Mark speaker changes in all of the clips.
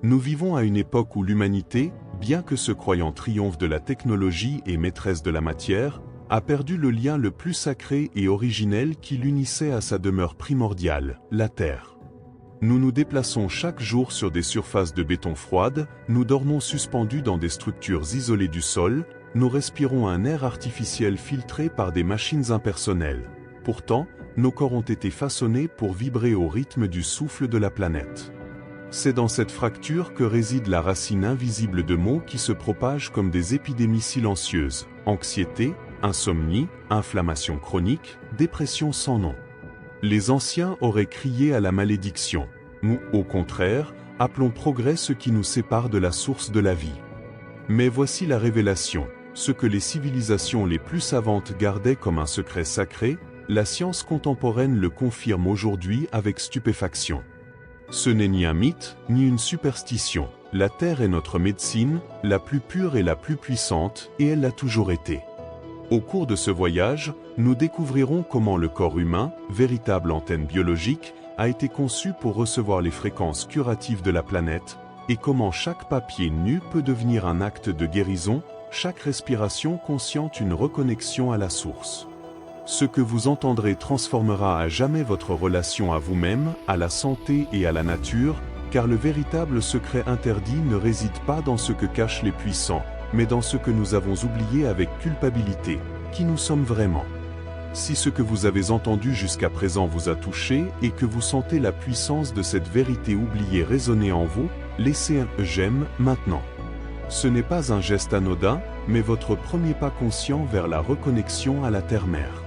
Speaker 1: Nous vivons à une époque où l'humanité, bien que se croyant triomphe de la technologie et maîtresse de la matière, a perdu le lien le plus sacré et originel qui l'unissait à sa demeure primordiale, la Terre. Nous nous déplaçons chaque jour sur des surfaces de béton froide, nous dormons suspendus dans des structures isolées du sol, nous respirons un air artificiel filtré par des machines impersonnelles. Pourtant, nos corps ont été façonnés pour vibrer au rythme du souffle de la planète. C'est dans cette fracture que réside la racine invisible de maux qui se propagent comme des épidémies silencieuses, anxiété, insomnie, inflammation chronique, dépression sans nom. Les anciens auraient crié à la malédiction. Nous, au contraire, appelons progrès ce qui nous sépare de la source de la vie. Mais voici la révélation. Ce que les civilisations les plus savantes gardaient comme un secret sacré, la science contemporaine le confirme aujourd'hui avec stupéfaction. Ce n'est ni un mythe, ni une superstition. La Terre est notre médecine, la plus pure et la plus puissante, et elle l'a toujours été. Au cours de ce voyage, nous découvrirons comment le corps humain, véritable antenne biologique, a été conçu pour recevoir les fréquences curatives de la planète, et comment chaque papier nu peut devenir un acte de guérison, chaque respiration consciente une reconnexion à la source. Ce que vous entendrez transformera à jamais votre relation à vous-même, à la santé et à la nature, car le véritable secret interdit ne réside pas dans ce que cachent les puissants, mais dans ce que nous avons oublié avec culpabilité, qui nous sommes vraiment. Si ce que vous avez entendu jusqu'à présent vous a touché et que vous sentez la puissance de cette vérité oubliée résonner en vous, laissez un « j'aime » maintenant. Ce n'est pas un geste anodin, mais votre premier pas conscient vers la reconnexion à la Terre-Mère.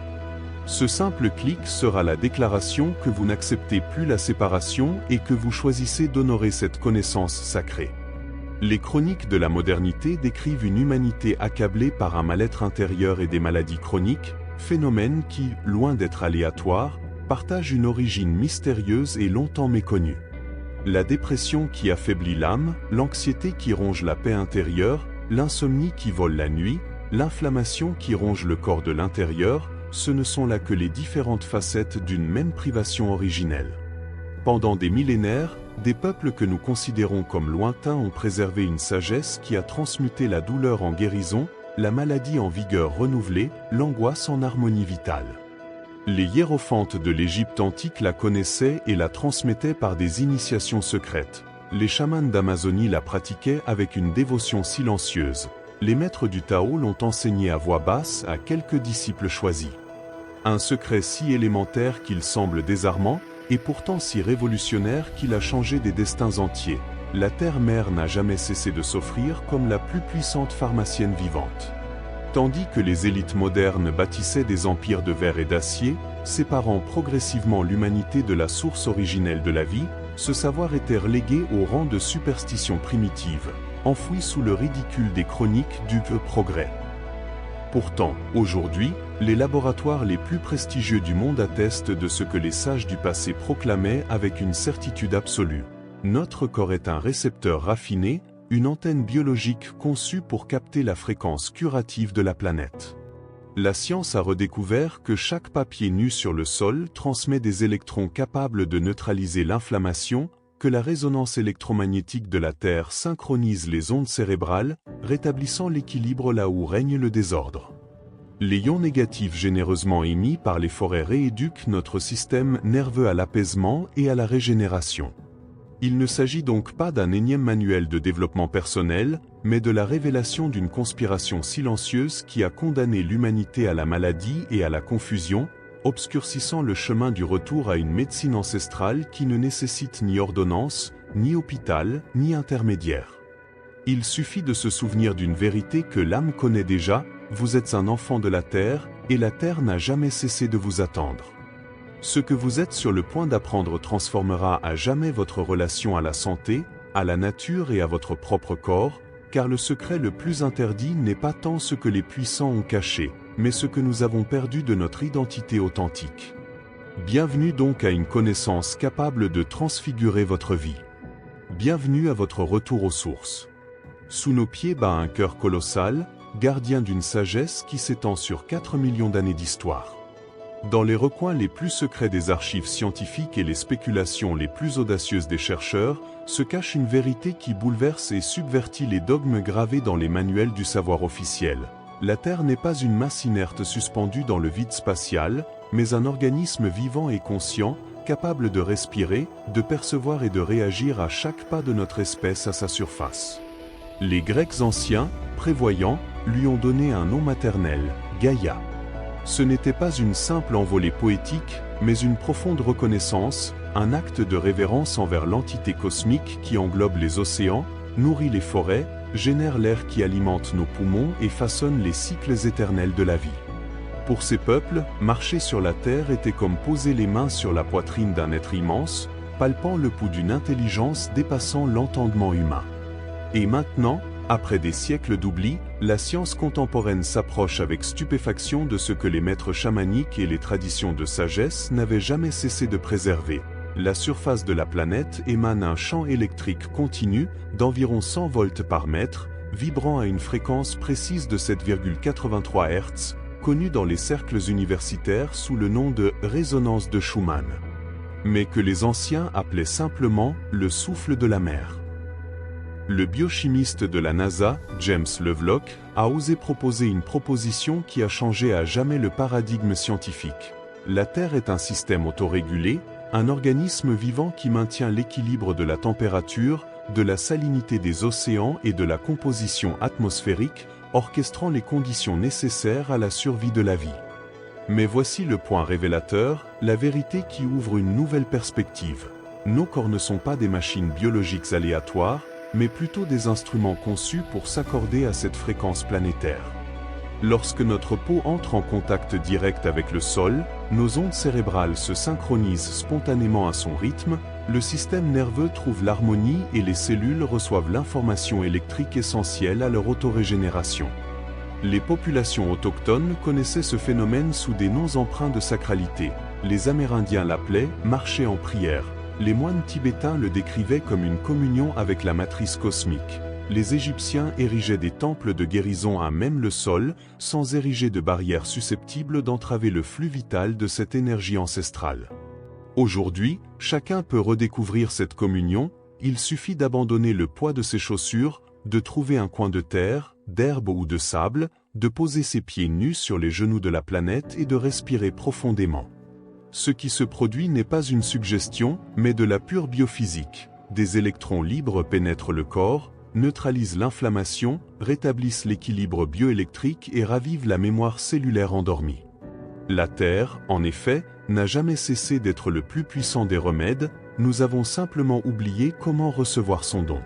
Speaker 1: Ce simple clic sera la déclaration que vous n'acceptez plus la séparation et que vous choisissez d'honorer cette connaissance sacrée. Les chroniques de la modernité décrivent une humanité accablée par un mal-être intérieur et des maladies chroniques, phénomènes qui, loin d'être aléatoires, partagent une origine mystérieuse et longtemps méconnue. La dépression qui affaiblit l'âme, l'anxiété qui ronge la paix intérieure, l'insomnie qui vole la nuit, l'inflammation qui ronge le corps de l'intérieur, ce ne sont là que les différentes facettes d'une même privation originelle. Pendant des millénaires, des peuples que nous considérons comme lointains ont préservé une sagesse qui a transmuté la douleur en guérison, la maladie en vigueur renouvelée, l'angoisse en harmonie vitale. Les hiérophantes de l'Égypte antique la connaissaient et la transmettaient par des initiations secrètes. Les chamans d'Amazonie la pratiquaient avec une dévotion silencieuse. Les maîtres du Tao l'ont enseigné à voix basse à quelques disciples choisis. Un secret si élémentaire qu'il semble désarmant, et pourtant si révolutionnaire qu'il a changé des destins entiers. La Terre-Mère n'a jamais cessé de s'offrir comme la plus puissante pharmacienne vivante. Tandis que les élites modernes bâtissaient des empires de verre et d'acier, séparant progressivement l'humanité de la source originelle de la vie, ce savoir était relégué au rang de superstition primitive, enfoui sous le ridicule des chroniques du progrès. Pourtant, aujourd'hui, les laboratoires les plus prestigieux du monde attestent de ce que les sages du passé proclamaient avec une certitude absolue. Notre corps est un récepteur raffiné, une antenne biologique conçue pour capter la fréquence curative de la planète. La science a redécouvert que chaque papier nu sur le sol transmet des électrons capables de neutraliser l'inflammation, que la résonance électromagnétique de la Terre synchronise les ondes cérébrales, rétablissant l'équilibre là où règne le désordre. Les ions négatifs généreusement émis par les forêts rééduquent notre système nerveux à l'apaisement et à la régénération. Il ne s'agit donc pas d'un énième manuel de développement personnel, mais de la révélation d'une conspiration silencieuse qui a condamné l'humanité à la maladie et à la confusion, obscurcissant le chemin du retour à une médecine ancestrale qui ne nécessite ni ordonnance, ni hôpital, ni intermédiaire. Il suffit de se souvenir d'une vérité que l'âme connaît déjà, vous êtes un enfant de la Terre, et la Terre n'a jamais cessé de vous attendre. Ce que vous êtes sur le point d'apprendre transformera à jamais votre relation à la santé, à la nature et à votre propre corps, car le secret le plus interdit n'est pas tant ce que les puissants ont caché, mais ce que nous avons perdu de notre identité authentique. Bienvenue donc à une connaissance capable de transfigurer votre vie. Bienvenue à votre retour aux sources. Sous nos pieds bat un cœur colossal, gardien d'une sagesse qui s'étend sur 4 millions d'années d'histoire. Dans les recoins les plus secrets des archives scientifiques et les spéculations les plus audacieuses des chercheurs, se cache une vérité qui bouleverse et subvertit les dogmes gravés dans les manuels du savoir officiel. La Terre n'est pas une masse inerte suspendue dans le vide spatial, mais un organisme vivant et conscient, capable de respirer, de percevoir et de réagir à chaque pas de notre espèce à sa surface. Les Grecs anciens, prévoyants, lui ont donné un nom maternel, Gaïa. Ce n'était pas une simple envolée poétique, mais une profonde reconnaissance, un acte de révérence envers l'entité cosmique qui englobe les océans, nourrit les forêts, génère l'air qui alimente nos poumons et façonne les cycles éternels de la vie. Pour ces peuples, marcher sur la terre était comme poser les mains sur la poitrine d'un être immense, palpant le pouls d'une intelligence dépassant l'entendement humain. Et maintenant, après des siècles d'oubli, la science contemporaine s'approche avec stupéfaction de ce que les maîtres chamaniques et les traditions de sagesse n'avaient jamais cessé de préserver. La surface de la planète émane un champ électrique continu d'environ 100 volts par mètre, vibrant à une fréquence précise de 7,83 Hz, connue dans les cercles universitaires sous le nom de résonance de Schumann. Mais que les anciens appelaient simplement le souffle de la mer. Le biochimiste de la NASA, James Lovelock, a osé proposer une proposition qui a changé à jamais le paradigme scientifique. La Terre est un système autorégulé, un organisme vivant qui maintient l'équilibre de la température, de la salinité des océans et de la composition atmosphérique, orchestrant les conditions nécessaires à la survie de la vie. Mais voici le point révélateur, la vérité qui ouvre une nouvelle perspective. Nos corps ne sont pas des machines biologiques aléatoires, mais plutôt des instruments conçus pour s'accorder à cette fréquence planétaire. Lorsque notre peau entre en contact direct avec le sol, nos ondes cérébrales se synchronisent spontanément à son rythme, le système nerveux trouve l'harmonie et les cellules reçoivent l'information électrique essentielle à leur autorégénération. Les populations autochtones connaissaient ce phénomène sous des noms empreints de sacralité. Les Amérindiens l'appelaient « marcher en prière ». Les moines tibétains le décrivaient comme une communion avec la matrice cosmique. Les Égyptiens érigeaient des temples de guérison à même le sol, sans ériger de barrières susceptibles d'entraver le flux vital de cette énergie ancestrale. Aujourd'hui, chacun peut redécouvrir cette communion, il suffit d'abandonner le poids de ses chaussures, de trouver un coin de terre, d'herbe ou de sable, de poser ses pieds nus sur les genoux de la planète et de respirer profondément. Ce qui se produit n'est pas une suggestion, mais de la pure biophysique. Des électrons libres pénètrent le corps, neutralisent l'inflammation, rétablissent l'équilibre bioélectrique et ravivent la mémoire cellulaire endormie. La Terre, en effet, n'a jamais cessé d'être le plus puissant des remèdes, nous avons simplement oublié comment recevoir son don.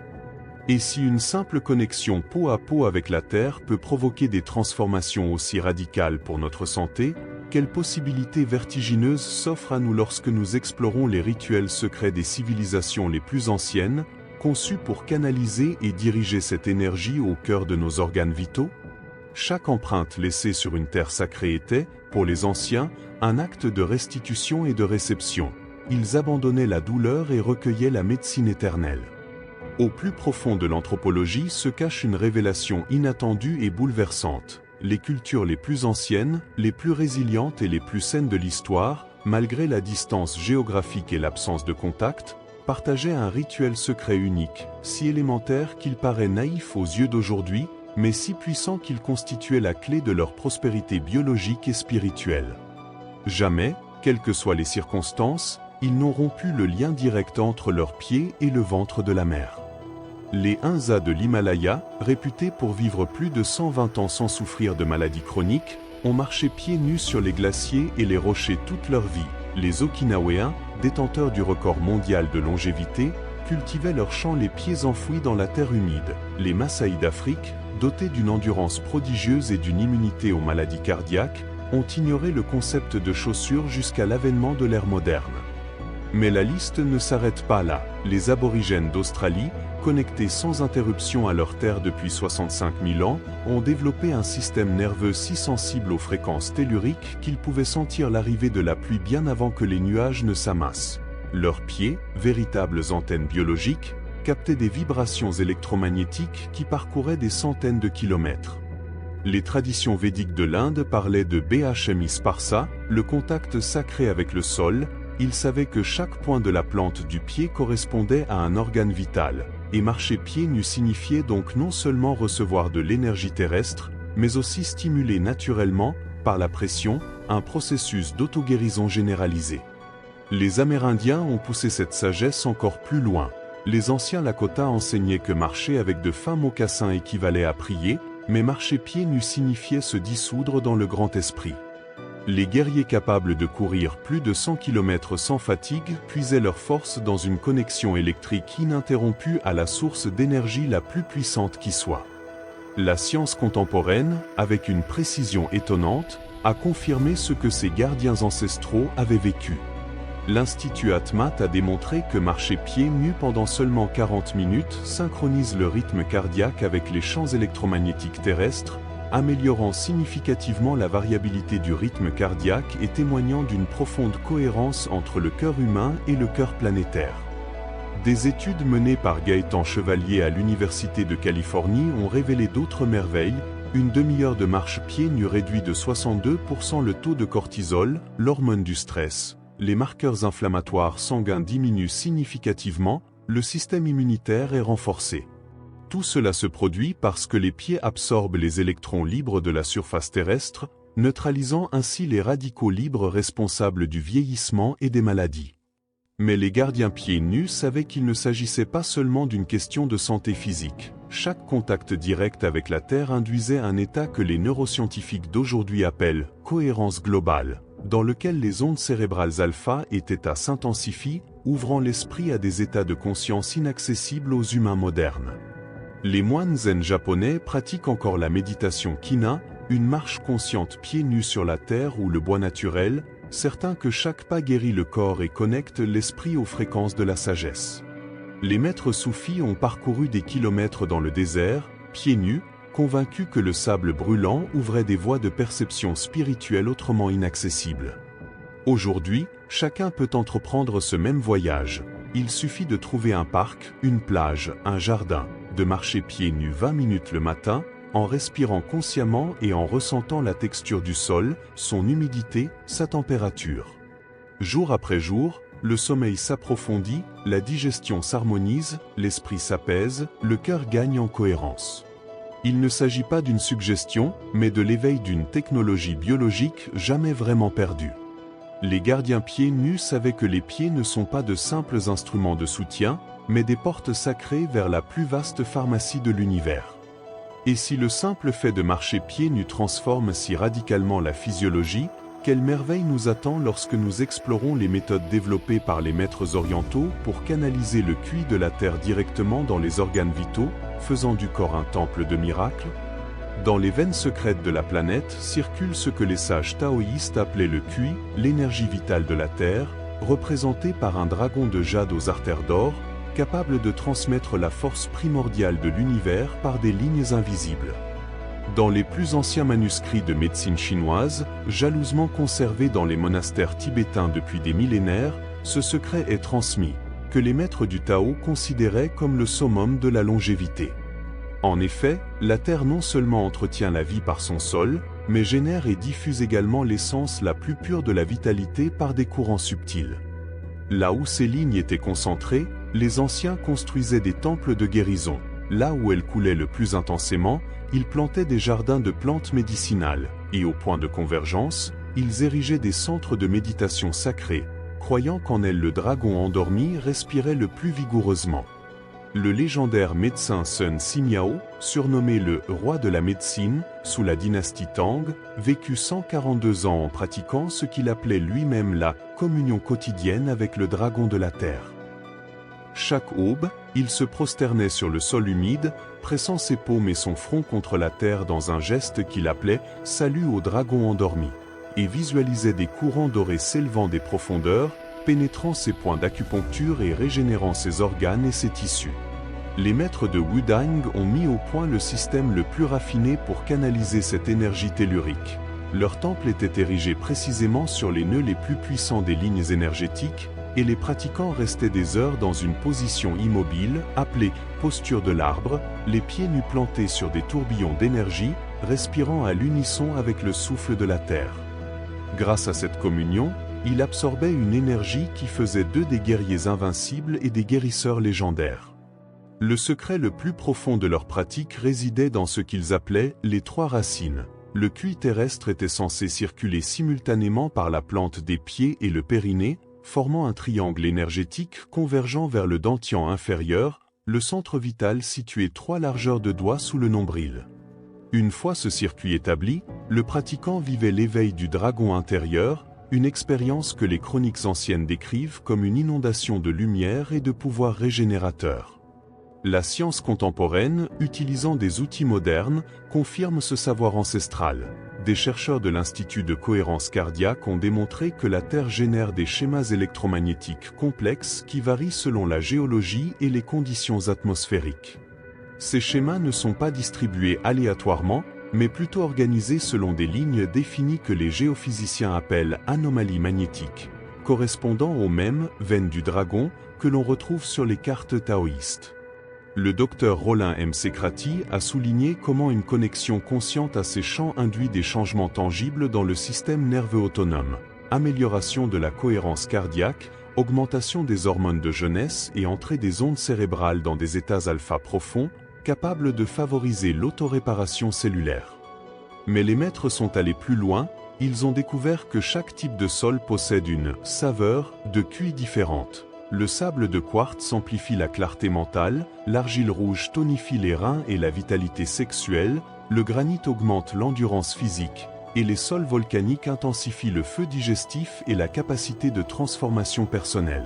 Speaker 1: Et si une simple connexion peau à peau avec la Terre peut provoquer des transformations aussi radicales pour notre santé, quelles possibilités vertigineuses s'offrent à nous lorsque nous explorons les rituels secrets des civilisations les plus anciennes, conçus pour canaliser et diriger cette énergie au cœur de nos organes vitaux? Chaque empreinte laissée sur une terre sacrée était, pour les anciens, un acte de restitution et de réception. Ils abandonnaient la douleur et recueillaient la médecine éternelle. Au plus profond de l'anthropologie se cache une révélation inattendue et bouleversante. Les cultures les plus anciennes, les plus résilientes et les plus saines de l'histoire, malgré la distance géographique et l'absence de contact, partageaient un rituel secret unique, si élémentaire qu'il paraît naïf aux yeux d'aujourd'hui, mais si puissant qu'il constituait la clé de leur prospérité biologique et spirituelle. Jamais, quelles que soient les circonstances, ils n'ont rompu le lien direct entre leurs pieds et le ventre de la mer. Les Hunza de l'Himalaya, réputés pour vivre plus de 120 ans sans souffrir de maladies chroniques, ont marché pieds nus sur les glaciers et les rochers toute leur vie. Les Okinavéens, détenteurs du record mondial de longévité, cultivaient leurs champs les pieds enfouis dans la terre humide. Les Massaïs d'Afrique, dotés d'une endurance prodigieuse et d'une immunité aux maladies cardiaques, ont ignoré le concept de chaussures jusqu'à l'avènement de l'ère moderne. Mais la liste ne s'arrête pas là. Les aborigènes d'Australie, connectés sans interruption à leur terre depuis 65 000 ans, ont développé un système nerveux si sensible aux fréquences telluriques qu'ils pouvaient sentir l'arrivée de la pluie bien avant que les nuages ne s'amassent. Leurs pieds, véritables antennes biologiques, captaient des vibrations électromagnétiques qui parcouraient des centaines de kilomètres. Les traditions védiques de l'Inde parlaient de Bhmi Sparsa, le contact sacré avec le sol. Ils savaient que chaque point de la plante du pied correspondait à un organe vital, et marcher pieds nus signifiait donc non seulement recevoir de l'énergie terrestre, mais aussi stimuler naturellement, par la pression, un processus d'auto-guérison généralisé. Les Amérindiens ont poussé cette sagesse encore plus loin. Les anciens Lakota enseignaient que marcher avec de fins mocassins équivalait à prier, mais marcher pieds nus signifiait se dissoudre dans le grand esprit. Les guerriers capables de courir plus de 100 km sans fatigue puisaient leur force dans une connexion électrique ininterrompue à la source d'énergie la plus puissante qui soit. La science contemporaine, avec une précision étonnante, a confirmé ce que ces gardiens ancestraux avaient vécu. L'Institut Atmat a démontré que marcher pieds nus pendant seulement 40 minutes synchronise le rythme cardiaque avec les champs électromagnétiques terrestres, améliorant significativement la variabilité du rythme cardiaque et témoignant d'une profonde cohérence entre le cœur humain et le cœur planétaire. Des études menées par Gaëtan Chevalier à l'Université de Californie ont révélé d'autres merveilles. Une demi-heure de marche pieds nus réduit de 62% le taux de cortisol, l'hormone du stress. Les marqueurs inflammatoires sanguins diminuent significativement, le système immunitaire est renforcé. Tout cela se produit parce que les pieds absorbent les électrons libres de la surface terrestre, neutralisant ainsi les radicaux libres responsables du vieillissement et des maladies. Mais les gardiens pieds nus savaient qu'il ne s'agissait pas seulement d'une question de santé physique. Chaque contact direct avec la Terre induisait un état que les neuroscientifiques d'aujourd'hui appellent « cohérence globale », dans lequel les ondes cérébrales alpha et θ s'intensifient, ouvrant l'esprit à des états de conscience inaccessibles aux humains modernes. Les moines zen japonais pratiquent encore la méditation kina, une marche consciente pieds nus sur la terre ou le bois naturel, certains que chaque pas guérit le corps et connecte l'esprit aux fréquences de la sagesse. Les maîtres soufis ont parcouru des kilomètres dans le désert, pieds nus, convaincus que le sable brûlant ouvrait des voies de perception spirituelle autrement inaccessibles. Aujourd'hui, chacun peut entreprendre ce même voyage. Il suffit de trouver un parc, une plage, un jardin, de marcher pieds nus 20 minutes le matin, en respirant consciemment et en ressentant la texture du sol, son humidité, sa température. Jour après jour, le sommeil s'approfondit, la digestion s'harmonise, l'esprit s'apaise, le cœur gagne en cohérence. Il ne s'agit pas d'une suggestion, mais de l'éveil d'une technologie biologique jamais vraiment perdue. Les gardiens pieds nus savaient que les pieds ne sont pas de simples instruments de soutien, mais des portes sacrées vers la plus vaste pharmacie de l'univers. Et si le simple fait de marcher pieds nus transforme si radicalement la physiologie, quelle merveille nous attend lorsque nous explorons les méthodes développées par les maîtres orientaux pour canaliser le QI de la Terre directement dans les organes vitaux, faisant du corps un temple de miracles? Dans les veines secrètes de la planète circule ce que les sages taoïstes appelaient le QI, l'énergie vitale de la Terre, représentée par un dragon de jade aux artères d'or, capable de transmettre la force primordiale de l'univers par des lignes invisibles. Dans les plus anciens manuscrits de médecine chinoise, jalousement conservés dans les monastères tibétains depuis des millénaires, ce secret est transmis, que les maîtres du Tao considéraient comme le summum de la longévité. En effet, la Terre non seulement entretient la vie par son sol, mais génère et diffuse également l'essence la plus pure de la vitalité par des courants subtils. Là où ces lignes étaient concentrées, les anciens construisaient des temples de guérison. Là où elles coulaient le plus intensément, ils plantaient des jardins de plantes médicinales, et au point de convergence, ils érigeaient des centres de méditation sacrés, croyant qu'en elles le dragon endormi respirait le plus vigoureusement. Le légendaire médecin Sun Simiao, surnommé le « roi de la médecine » sous la dynastie Tang, vécut 142 ans en pratiquant ce qu'il appelait lui-même la « communion quotidienne avec le dragon de la terre ». Chaque aube, il se prosternait sur le sol humide, pressant ses paumes et son front contre la terre dans un geste qu'il appelait « salut au dragon endormi » et visualisait des courants dorés s'élevant des profondeurs, pénétrant ses points d'acupuncture et régénérant ses organes et ses tissus. Les maîtres de Wudang ont mis au point le système le plus raffiné pour canaliser cette énergie tellurique. Leur temple était érigé précisément sur les nœuds les plus puissants des lignes énergétiques, et les pratiquants restaient des heures dans une position immobile, appelée posture de l'arbre, les pieds nus plantés sur des tourbillons d'énergie, respirant à l'unisson avec le souffle de la terre. Grâce à cette communion, il absorbait une énergie qui faisait d'eux des guerriers invincibles et des guérisseurs légendaires. Le secret le plus profond de leur pratique résidait dans ce qu'ils appelaient les 3 racines. Le QI terrestre était censé circuler simultanément par la plante des pieds et le périnée, formant un triangle énergétique convergeant vers le dantian inférieur, le centre vital situé 3 largeurs de doigts sous le nombril. Une fois ce circuit établi, le pratiquant vivait l'éveil du dragon intérieur, une expérience que les chroniques anciennes décrivent comme une inondation de lumière et de pouvoir régénérateur. La science contemporaine, utilisant des outils modernes, confirme ce savoir ancestral. Des chercheurs de l'Institut de cohérence cardiaque ont démontré que la Terre génère des schémas électromagnétiques complexes qui varient selon la géologie et les conditions atmosphériques. Ces schémas ne sont pas distribués aléatoirement, mais plutôt organisés selon des lignes définies que les géophysiciens appellent anomalies magnétiques, correspondant aux mêmes veines du dragon que l'on retrouve sur les cartes taoïstes. Le docteur Rollin M. Secrati a souligné comment une connexion consciente à ces champs induit des changements tangibles dans le système nerveux autonome, amélioration de la cohérence cardiaque, augmentation des hormones de jeunesse et entrée des ondes cérébrales dans des états alpha profonds, capables de favoriser l'autoréparation cellulaire. Mais les maîtres sont allés plus loin, ils ont découvert que chaque type de sol possède une saveur de QI différente. Le sable de quartz amplifie la clarté mentale, l'argile rouge tonifie les reins et la vitalité sexuelle, le granit augmente l'endurance physique, et les sols volcaniques intensifient le feu digestif et la capacité de transformation personnelle.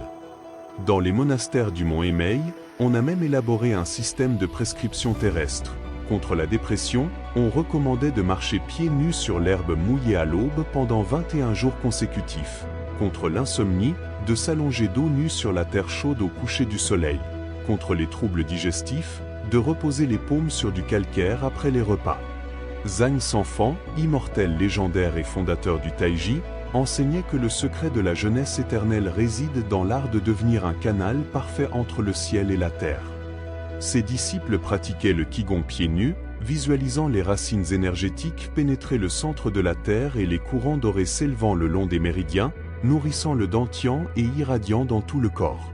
Speaker 1: Dans les monastères du mont Émeil, on a même élaboré un système de prescription terrestre. Contre la dépression, on recommandait de marcher pieds nus sur l'herbe mouillée à l'aube pendant 21 jours consécutifs. Contre l'insomnie, de s'allonger dos nu sur la terre chaude au coucher du soleil. Contre les troubles digestifs, de reposer les paumes sur du calcaire après les repas. Zhang Sanfan, immortel légendaire et fondateur du Taiji, enseignait que le secret de la jeunesse éternelle réside dans l'art de devenir un canal parfait entre le ciel et la terre. Ses disciples pratiquaient le Qigong pieds nus, visualisant les racines énergétiques pénétrer le centre de la terre et les courants dorés s'élevant le long des méridiens, nourrissant le dantian et irradiant dans tout le corps.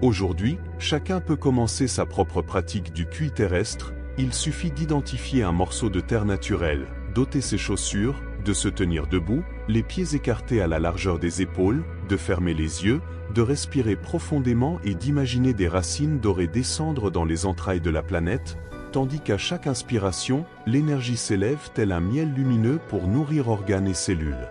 Speaker 1: Aujourd'hui, chacun peut commencer sa propre pratique du QI terrestre, il suffit d'identifier un morceau de terre naturelle, d'ôter ses chaussures, de se tenir debout, les pieds écartés à la largeur des épaules, de fermer les yeux, de respirer profondément et d'imaginer des racines dorées descendre dans les entrailles de la planète, tandis qu'à chaque inspiration, l'énergie s'élève tel un miel lumineux pour nourrir organes et cellules.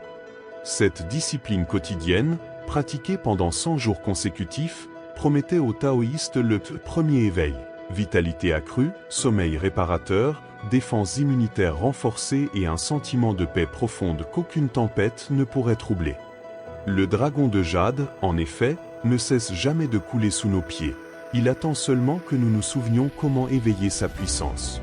Speaker 1: Cette discipline quotidienne, pratiquée pendant 100 jours consécutifs, promettait aux taoïstes le premier éveil, vitalité accrue, sommeil réparateur, défense immunitaire renforcée et un sentiment de paix profonde qu'aucune tempête ne pourrait troubler. Le dragon de jade, en effet, ne cesse jamais de couler sous nos pieds. Il attend seulement que nous nous souvenions comment éveiller sa puissance.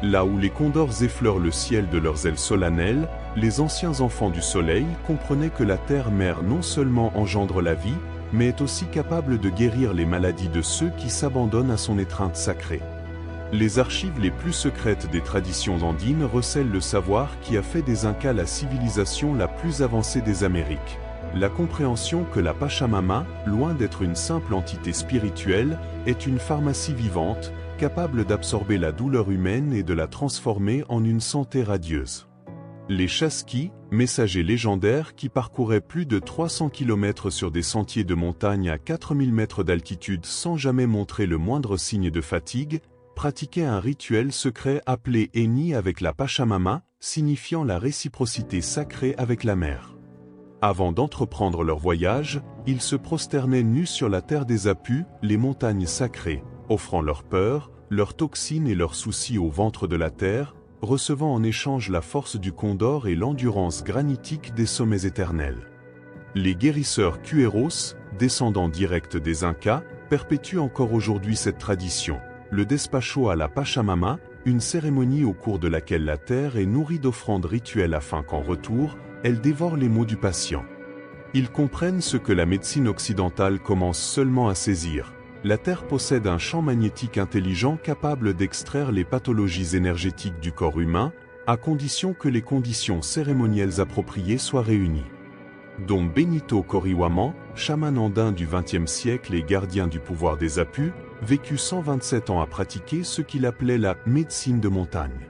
Speaker 1: Là où les condors effleurent le ciel de leurs ailes solennelles, les anciens enfants du soleil comprenaient que la terre-mère non seulement engendre la vie, mais est aussi capable de guérir les maladies de ceux qui s'abandonnent à son étreinte sacrée. Les archives les plus secrètes des traditions andines recèlent le savoir qui a fait des Incas la civilisation la plus avancée des Amériques. La compréhension que la Pachamama, loin d'être une simple entité spirituelle, est une pharmacie vivante, capable d'absorber la douleur humaine et de la transformer en une santé radieuse. Les Chasqui, messagers légendaires qui parcouraient plus de 300 km sur des sentiers de montagne à 4000 mètres d'altitude sans jamais montrer le moindre signe de fatigue, pratiquaient un rituel secret appelé Eni avec la Pachamama, signifiant la réciprocité sacrée avec la mer. Avant d'entreprendre leur voyage, ils se prosternaient nus sur la terre des Apus, les montagnes sacrées, offrant leur peur, leurs toxines et leurs soucis au ventre de la terre, recevant en échange la force du condor et l'endurance granitique des sommets éternels. Les guérisseurs Cueros, descendants directs des Incas, perpétuent encore aujourd'hui cette tradition. Le despacho à la Pachamama, une cérémonie au cours de laquelle la terre est nourrie d'offrandes rituelles afin qu'en retour, elle dévore les maux du patient. Ils comprennent ce que la médecine occidentale commence seulement à saisir. La Terre possède un champ magnétique intelligent capable d'extraire les pathologies énergétiques du corps humain, à condition que les conditions cérémonielles appropriées soient réunies. Dom Benito Corihuaman, chaman andin du XXe siècle et gardien du pouvoir des Apus, vécut 127 ans à pratiquer ce qu'il appelait la médecine de montagne.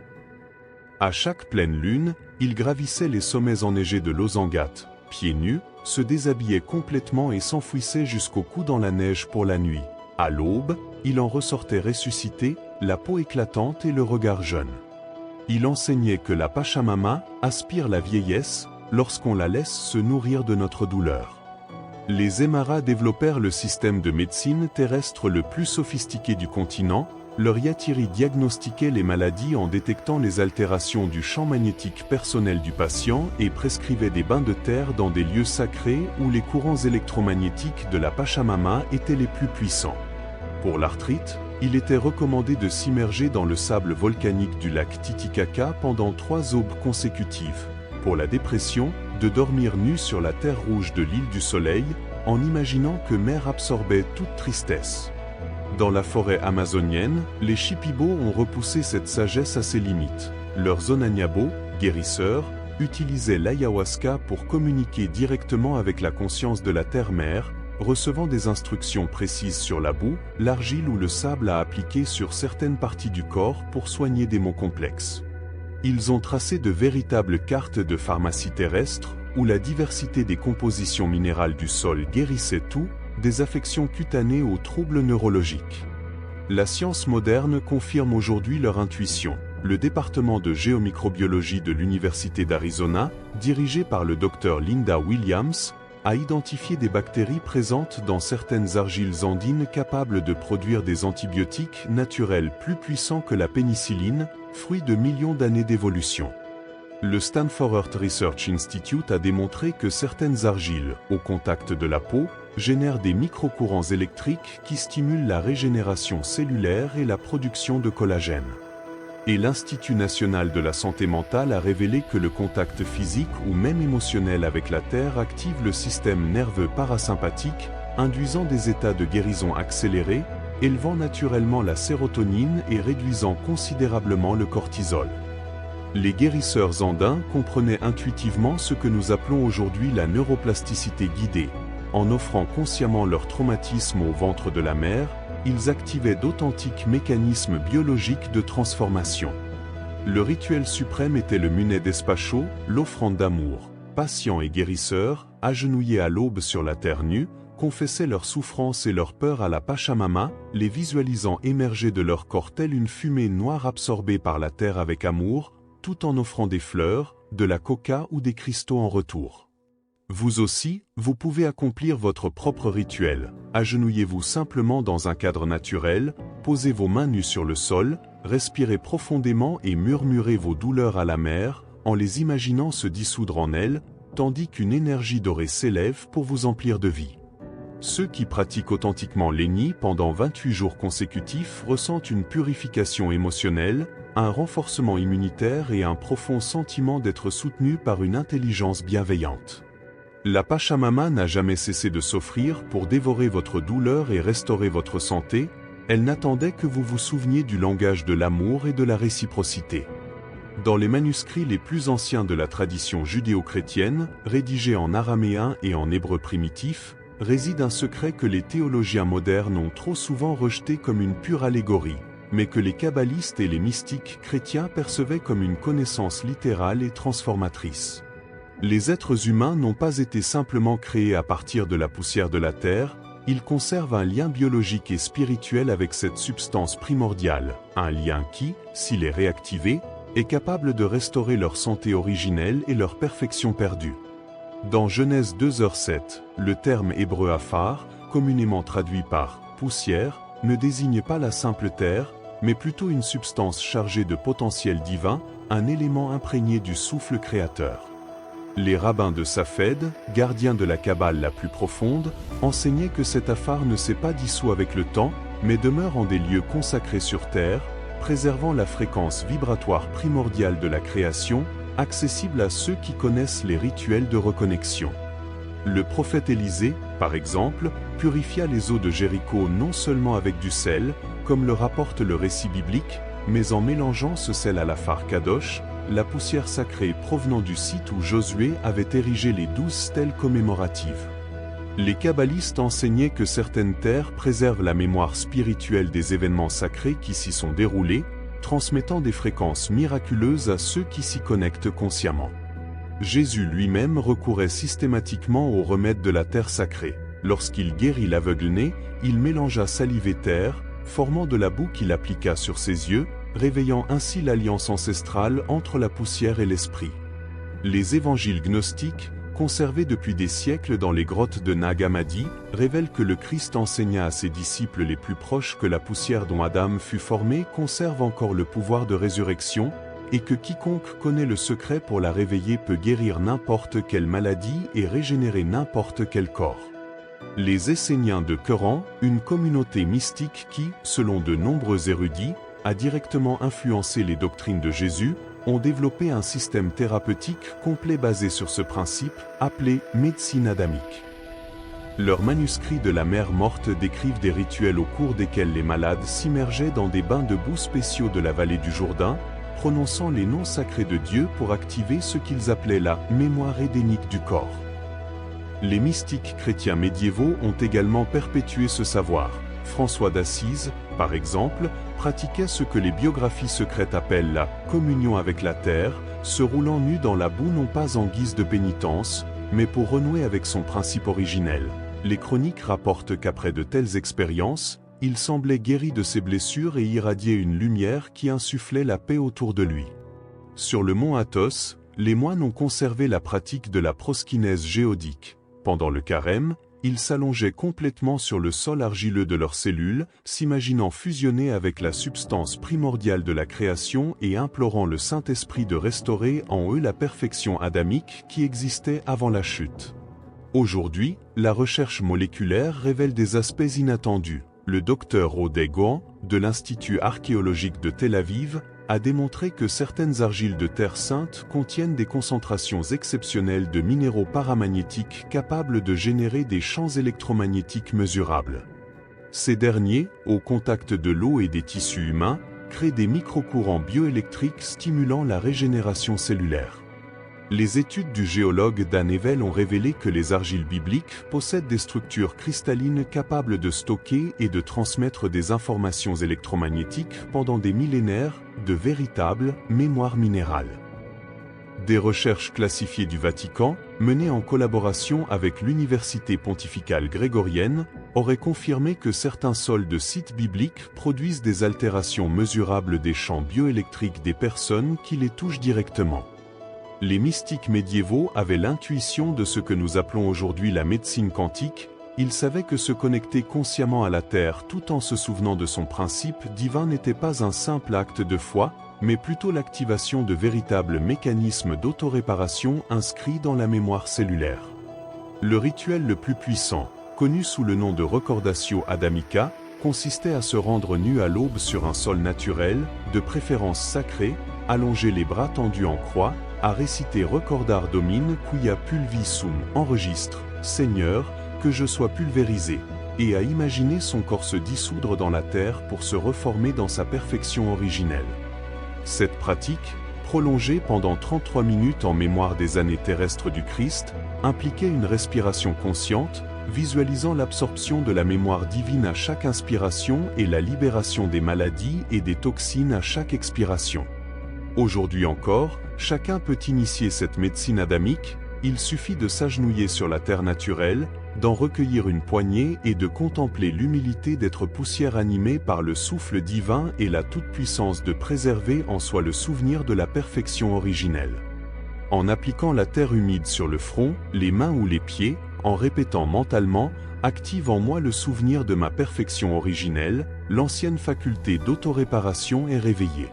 Speaker 1: À chaque pleine lune, il gravissait les sommets enneigés de l'Ozangate, pieds nus, se déshabillait complètement et s'enfouissait jusqu'au cou dans la neige pour la nuit. À l'aube, il en ressortait ressuscité, la peau éclatante et le regard jeune. Il enseignait que la Pachamama aspire la vieillesse lorsqu'on la laisse se nourrir de notre douleur. Les Aymaras développèrent le système de médecine terrestre le plus sophistiqué du continent. Leur Yatiri diagnostiquait les maladies en détectant les altérations du champ magnétique personnel du patient et prescrivait des bains de terre dans des lieux sacrés où les courants électromagnétiques de la Pachamama étaient les plus puissants. Pour l'arthrite, il était recommandé de s'immerger dans le sable volcanique du lac Titicaca pendant 3 aubes consécutives. Pour la dépression, de dormir nu sur la terre rouge de l'île du Soleil, en imaginant que mer absorbait toute tristesse. Dans la forêt amazonienne, les Shipibo ont repoussé cette sagesse à ses limites. Leurs Onanyabo, guérisseurs, utilisaient l'ayahuasca pour communiquer directement avec la conscience de la terre-mère, recevant des instructions précises sur la boue, l'argile ou le sable à appliquer sur certaines parties du corps pour soigner des maux complexes. Ils ont tracé de véritables cartes de pharmacie terrestre, où la diversité des compositions minérales du sol guérissait tout, des affections cutanées aux troubles neurologiques. La science moderne confirme aujourd'hui leur intuition. Le département de géomicrobiologie de l'Université d'Arizona, dirigé par le Dr Linda Williams, a identifié des bactéries présentes dans certaines argiles andines capables de produire des antibiotiques naturels plus puissants que la pénicilline, fruit de millions d'années d'évolution. Le Stanford Earth Research Institute a démontré que certaines argiles, au contact de la peau, génèrent des microcourants électriques qui stimulent la régénération cellulaire et la production de collagène. Et l'Institut national de la santé mentale a révélé que le contact physique ou même émotionnel avec la Terre active le système nerveux parasympathique, induisant des états de guérison accélérés, élevant naturellement la sérotonine et réduisant considérablement le cortisol. Les guérisseurs andins comprenaient intuitivement ce que nous appelons aujourd'hui la neuroplasticité guidée. En offrant consciemment leur traumatisme au ventre de la mère, ils activaient d'authentiques mécanismes biologiques de transformation. Le rituel suprême était le munet despacho, l'offrande d'amour. Patients et guérisseurs, agenouillés à l'aube sur la terre nue, confessaient leurs souffrances et leurs peurs à la Pachamama, les visualisant émerger de leur corps telle une fumée noire absorbée par la terre avec amour, tout en offrant des fleurs, de la coca ou des cristaux en retour. Vous aussi, vous pouvez accomplir votre propre rituel. Agenouillez-vous simplement dans un cadre naturel, posez vos mains nues sur le sol, respirez profondément et murmurez vos douleurs à la mer, en les imaginant se dissoudre en elle, tandis qu'une énergie dorée s'élève pour vous emplir de vie. Ceux qui pratiquent authentiquement l'Eni pendant 28 jours consécutifs ressentent une purification émotionnelle, un renforcement immunitaire et un profond sentiment d'être soutenus par une intelligence bienveillante. La Pachamama n'a jamais cessé de s'offrir pour dévorer votre douleur et restaurer votre santé, elle n'attendait que vous vous souveniez du langage de l'amour et de la réciprocité. Dans les manuscrits les plus anciens de la tradition judéo-chrétienne, rédigés en araméen et en hébreu primitif, réside un secret que les théologiens modernes ont trop souvent rejeté comme une pure allégorie, mais que les kabbalistes et les mystiques chrétiens percevaient comme une connaissance littérale et transformatrice. Les êtres humains n'ont pas été simplement créés à partir de la poussière de la terre, ils conservent un lien biologique et spirituel avec cette substance primordiale, un lien qui, s'il est réactivé, est capable de restaurer leur santé originelle et leur perfection perdue. Dans Genèse 2h7, le terme hébreu afar, communément traduit par « poussière », ne désigne pas la simple terre, mais plutôt une substance chargée de potentiel divin, un élément imprégné du souffle créateur. Les rabbins de Safed, gardiens de la Kabbale la plus profonde, enseignaient que cet afar ne s'est pas dissous avec le temps, mais demeure en des lieux consacrés sur terre, préservant la fréquence vibratoire primordiale de la création, accessible à ceux qui connaissent les rituels de reconnexion. Le prophète Élisée, par exemple, purifia les eaux de Jéricho non seulement avec du sel, comme le rapporte le récit biblique, mais en mélangeant ce sel à la phare Kadosh, la poussière sacrée provenant du site où Josué avait érigé les 12 stèles commémoratives. Les kabbalistes enseignaient que certaines terres préservent la mémoire spirituelle des événements sacrés qui s'y sont déroulés, transmettant des fréquences miraculeuses à ceux qui s'y connectent consciemment. Jésus lui-même recourait systématiquement au remède de la terre sacrée. Lorsqu'il guérit l'aveugle-né, il mélangea salive et terre, formant de la boue qu'il appliqua sur ses yeux, réveillant ainsi l'alliance ancestrale entre la poussière et l'esprit. Les évangiles gnostiques, conservés depuis des siècles dans les grottes de Nag Hammadi, révèlent que le Christ enseigna à ses disciples les plus proches que la poussière dont Adam fut formé conserve encore le pouvoir de résurrection, et que quiconque connaît le secret pour la réveiller peut guérir n'importe quelle maladie et régénérer n'importe quel corps. Les Esséniens de Quran, une communauté mystique qui, selon de nombreux érudits, a directement influencé les doctrines de Jésus, ont développé un système thérapeutique complet basé sur ce principe, appelé médecine adamique. Leurs manuscrits de la mer morte décrivent des rituels au cours desquels les malades s'immergeaient dans des bains de boue spéciaux de la vallée du Jourdain, prononçant les noms sacrés de Dieu pour activer ce qu'ils appelaient la mémoire édénique du corps. Les mystiques chrétiens médiévaux ont également perpétué ce savoir. François d'Assise, par exemple, pratiquait ce que les biographies secrètes appellent la communion avec la terre, se roulant nu dans la boue non pas en guise de pénitence, mais pour renouer avec son principe originel. Les chroniques rapportent qu'après de telles expériences, il semblait guéri de ses blessures et irradiait une lumière qui insufflait la paix autour de lui. Sur le mont Athos, les moines ont conservé la pratique de la proskinèse géodique. Pendant le carême, ils s'allongeaient complètement sur le sol argileux de leurs cellules, s'imaginant fusionner avec la substance primordiale de la création et implorant le Saint-Esprit de restaurer en eux la perfection adamique qui existait avant la chute. Aujourd'hui, la recherche moléculaire révèle des aspects inattendus. Le docteur Oded Gohan, de l'Institut archéologique de Tel Aviv, a démontré que certaines argiles de Terre Sainte contiennent des concentrations exceptionnelles de minéraux paramagnétiques capables de générer des champs électromagnétiques mesurables. Ces derniers, au contact de l'eau et des tissus humains, créent des microcourants bioélectriques stimulant la régénération cellulaire. Les études du géologue Dan Evel ont révélé que les argiles bibliques possèdent des structures cristallines capables de stocker et de transmettre des informations électromagnétiques pendant des millénaires, de véritables mémoires minérales. Des recherches classifiées du Vatican, menées en collaboration avec l'Université pontificale grégorienne, auraient confirmé que certains sols de sites bibliques produisent des altérations mesurables des champs bioélectriques des personnes qui les touchent directement. Les mystiques médiévaux avaient l'intuition de ce que nous appelons aujourd'hui la médecine quantique. Ils savaient que se connecter consciemment à la Terre tout en se souvenant de son principe divin n'était pas un simple acte de foi, mais plutôt l'activation de véritables mécanismes d'autoréparation inscrits dans la mémoire cellulaire. Le rituel le plus puissant, connu sous le nom de recordatio adamica, consistait à se rendre nu à l'aube sur un sol naturel, de préférence sacré, allonger les bras tendus en croix, à réciter Recordar Domine quia pulvi sum, enregistre, Seigneur, que je sois pulvérisé, et à imaginer son corps se dissoudre dans la terre pour se reformer dans sa perfection originelle. Cette pratique, prolongée pendant 33 minutes en mémoire des années terrestres du Christ, impliquait une respiration consciente, visualisant l'absorption de la mémoire divine à chaque inspiration et la libération des maladies et des toxines à chaque expiration. Aujourd'hui encore, chacun peut initier cette médecine adamique, il suffit de s'agenouiller sur la terre naturelle, d'en recueillir une poignée et de contempler l'humilité d'être poussière animée par le souffle divin et la toute-puissance de préserver en soi le souvenir de la perfection originelle. En appliquant la terre humide sur le front, les mains ou les pieds, en répétant mentalement « Active en moi le souvenir de ma perfection originelle », l'ancienne faculté d'autoréparation est réveillée.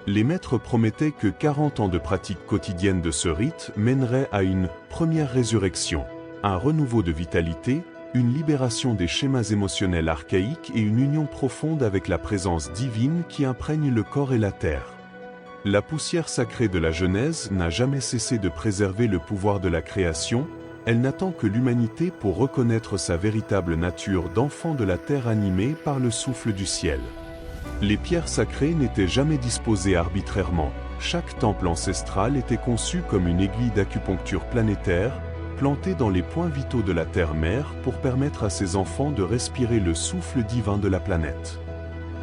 Speaker 1: Les maîtres promettaient que 40 ans de pratique quotidienne de ce rite mèneraient à une première résurrection, un renouveau de vitalité, une libération des schémas émotionnels archaïques et une union profonde avec la présence divine qui imprègne le corps et la terre. La poussière sacrée de la Genèse n'a jamais cessé de préserver le pouvoir de la création, elle n'attend que l'humanité pour reconnaître sa véritable nature d'enfant de la terre animée par le souffle du ciel. Les pierres sacrées n'étaient jamais disposées arbitrairement. Chaque temple ancestral était conçu comme une aiguille d'acupuncture planétaire, plantée dans les points vitaux de la Terre-Mère pour permettre à ses enfants de respirer le souffle divin de la planète.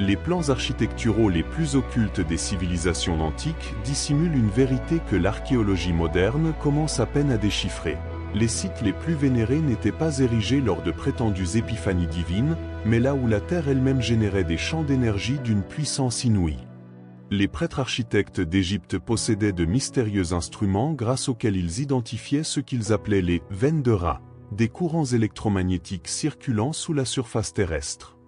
Speaker 1: Les plans architecturaux les plus occultes des civilisations antiques dissimulent une vérité que l'archéologie moderne commence à peine à déchiffrer. Les sites les plus vénérés n'étaient pas érigés lors de prétendues épiphanies divines, mais là où la Terre elle-même générait des champs d'énergie d'une puissance inouïe. Les prêtres architectes d'Égypte possédaient de mystérieux instruments grâce auxquels ils identifiaient ce qu'ils appelaient les « veines de Ra », des courants électromagnétiques circulant sous la surface terrestre.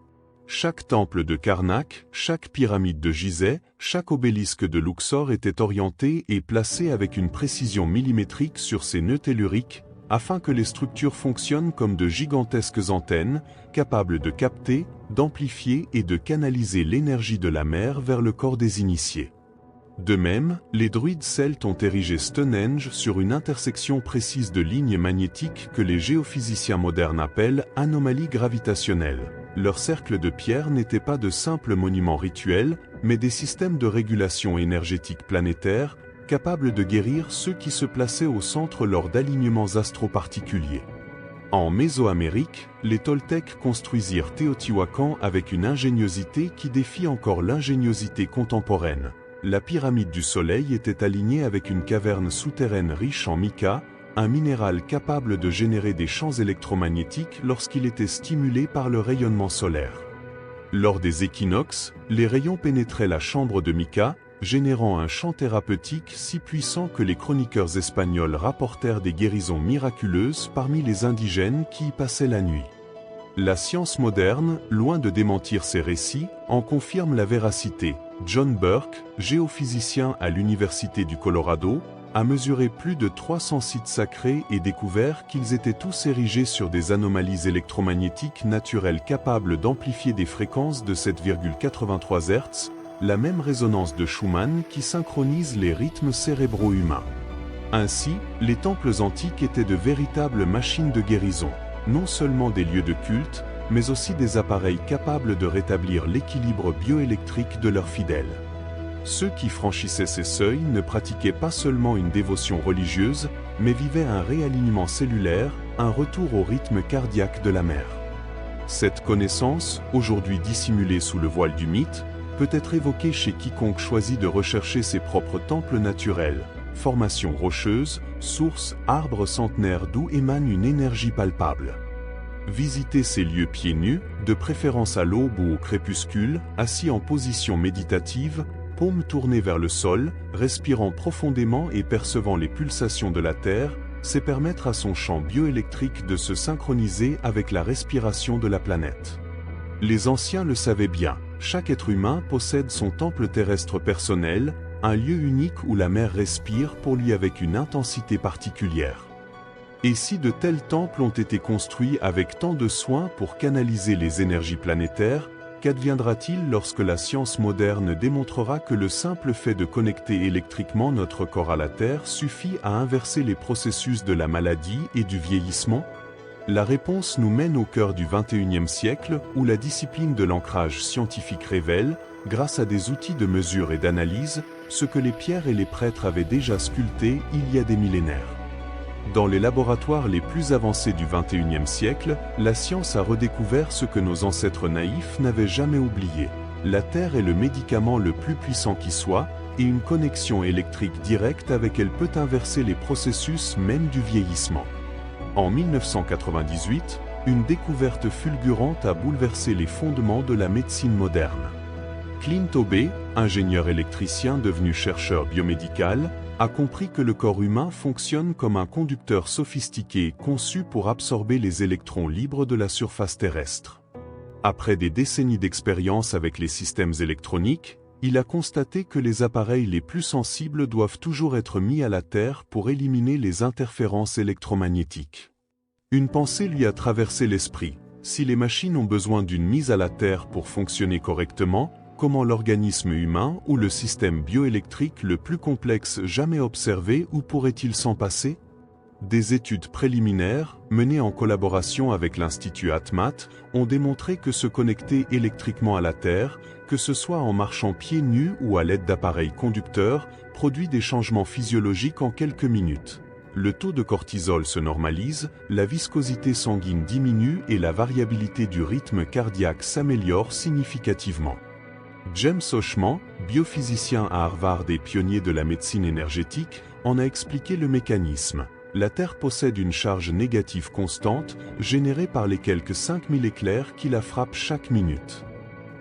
Speaker 1: Chaque temple de Karnak, chaque pyramide de Gizeh, chaque obélisque de Luxor était orienté et placé avec une précision millimétrique sur ses nœuds telluriques, afin que les structures fonctionnent comme de gigantesques antennes, capables de capter, d'amplifier et de canaliser l'énergie de la mer vers le corps des initiés. De même, les druides celtes ont érigé Stonehenge sur une intersection précise de lignes magnétiques que les géophysiciens modernes appellent anomalies gravitationnelles. Leurs cercles de pierre n'étaient pas de simples monuments rituels, mais des systèmes de régulation énergétique planétaire, capables de guérir ceux qui se plaçaient au centre lors d'alignements astro-particuliers. En Mésoamérique, les Toltèques construisirent Téotihuacan avec une ingéniosité qui défie encore l'ingéniosité contemporaine. La pyramide du Soleil était alignée avec une caverne souterraine riche en mica, un minéral capable de générer des champs électromagnétiques lorsqu'il était stimulé par le rayonnement solaire. Lors des équinoxes, les rayons pénétraient la chambre de mica, générant un champ thérapeutique si puissant que les chroniqueurs espagnols rapportèrent des guérisons miraculeuses parmi les indigènes qui y passaient la nuit. La science moderne, loin de démentir ces récits, en confirme la véracité. John Burke, géophysicien à l'Université du Colorado, a mesuré plus de 300 sites sacrés et découvert qu'ils étaient tous érigés sur des anomalies électromagnétiques naturelles capables d'amplifier des fréquences de 7,83 Hz, la même résonance de Schumann qui synchronise les rythmes cérébraux humains. Ainsi, les temples antiques étaient de véritables machines de guérison, non seulement des lieux de culte, mais aussi des appareils capables de rétablir l'équilibre bioélectrique de leurs fidèles. Ceux qui franchissaient ces seuils ne pratiquaient pas seulement une dévotion religieuse, mais vivaient un réalignement cellulaire, un retour au rythme cardiaque de la mer. Cette connaissance, aujourd'hui dissimulée sous le voile du mythe, peut être évoquée chez quiconque choisit de rechercher ses propres temples naturels, formations rocheuses, sources, arbres centenaires d'où émane une énergie palpable. Visitez ces lieux pieds nus, de préférence à l'aube ou au crépuscule, assis en position méditative, paumes tournées vers le sol, respirant profondément et percevant les pulsations de la terre, c'est permettre à son champ bioélectrique de se synchroniser avec la respiration de la planète. Les anciens le savaient bien, chaque être humain possède son temple terrestre personnel, un lieu unique où la mer respire pour lui avec une intensité particulière. Et si de tels temples ont été construits avec tant de soin pour canaliser les énergies planétaires, qu'adviendra-t-il lorsque la science moderne démontrera que le simple fait de connecter électriquement notre corps à la Terre suffit à inverser les processus de la maladie et du vieillissement? La réponse nous mène au cœur du XXIe siècle où la discipline de l'ancrage scientifique révèle, grâce à des outils de mesure et d'analyse, ce que les pierres et les prêtres avaient déjà sculpté il y a des millénaires. Dans les laboratoires les plus avancés du XXIe siècle, la science a redécouvert ce que nos ancêtres naïfs n'avaient jamais oublié. La Terre est le médicament le plus puissant qui soit, et une connexion électrique directe avec elle peut inverser les processus même du vieillissement. En 1998, une découverte fulgurante a bouleversé les fondements de la médecine moderne. Clint Hobbe, ingénieur électricien devenu chercheur biomédical, a compris que le corps humain fonctionne comme un conducteur sophistiqué conçu pour absorber les électrons libres de la surface terrestre. Après des décennies d'expérience avec les systèmes électroniques, il a constaté que les appareils les plus sensibles doivent toujours être mis à la terre pour éliminer les interférences électromagnétiques. Une pensée lui a traversé l'esprit. Si les machines ont besoin d'une mise à la terre pour fonctionner correctement, comment l'organisme humain ou le système bioélectrique le plus complexe jamais observé ou pourrait-il s'en passer? Des études préliminaires, menées en collaboration avec l'Institut Atmat, ont démontré que se connecter électriquement à la Terre, que ce soit en marchant pieds nus ou à l'aide d'appareils conducteurs, produit des changements physiologiques en quelques minutes. Le taux de cortisol se normalise, la viscosité sanguine diminue et la variabilité du rythme cardiaque s'améliore significativement. James Oschman, biophysicien à Harvard et pionnier de la médecine énergétique, en a expliqué le mécanisme. La Terre possède une charge négative constante, générée par les quelques 5000 éclairs qui la frappent chaque minute.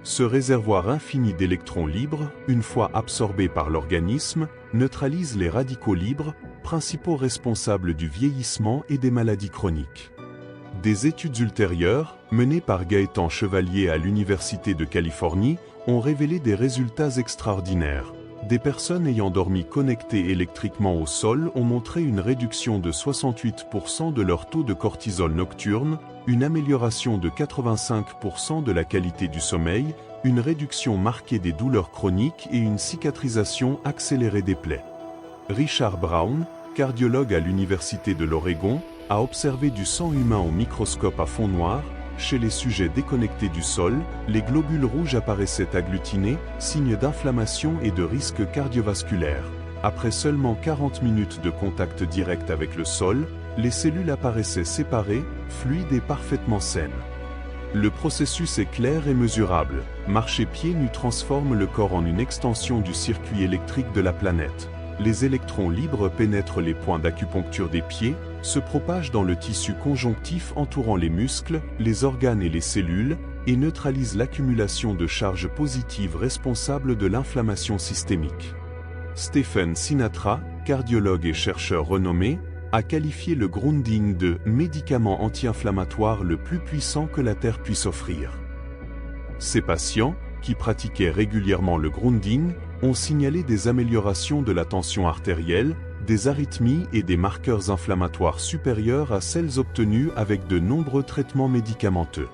Speaker 1: Ce réservoir infini d'électrons libres, une fois absorbé par l'organisme, neutralise les radicaux libres, principaux responsables du vieillissement et des maladies chroniques. Des études ultérieures, menées par Gaëtan Chevalier à l'Université de Californie, ont révélé des résultats extraordinaires. Des personnes ayant dormi connectées électriquement au sol ont montré une réduction de 68% de leur taux de cortisol nocturne, une amélioration de 85% de la qualité du sommeil, une réduction marquée des douleurs chroniques et une cicatrisation accélérée des plaies. Richard Brown, cardiologue à l'Université de l'Oregon, a observé du sang humain au microscope à fond noir. Chez les sujets déconnectés du sol, les globules rouges apparaissaient agglutinés, signe d'inflammation et de risque cardiovasculaire. Après seulement 40 minutes de contact direct avec le sol, les cellules apparaissaient séparées, fluides et parfaitement saines. Le processus est clair et mesurable. Marcher pieds nus transforme le corps en une extension du circuit électrique de la planète. Les électrons libres pénètrent les points d'acupuncture des pieds, se propagent dans le tissu conjonctif entourant les muscles, les organes et les cellules, et neutralisent l'accumulation de charges positives responsables de l'inflammation systémique. Stephen Sinatra, cardiologue et chercheur renommé, a qualifié le grounding de « médicament anti-inflammatoire le plus puissant que la Terre puisse offrir ». Ces patients, qui pratiquaient régulièrement le grounding, ont signalé des améliorations de la tension artérielle, des arythmies et des marqueurs inflammatoires supérieurs à celles obtenues avec de nombreux traitements médicamenteux.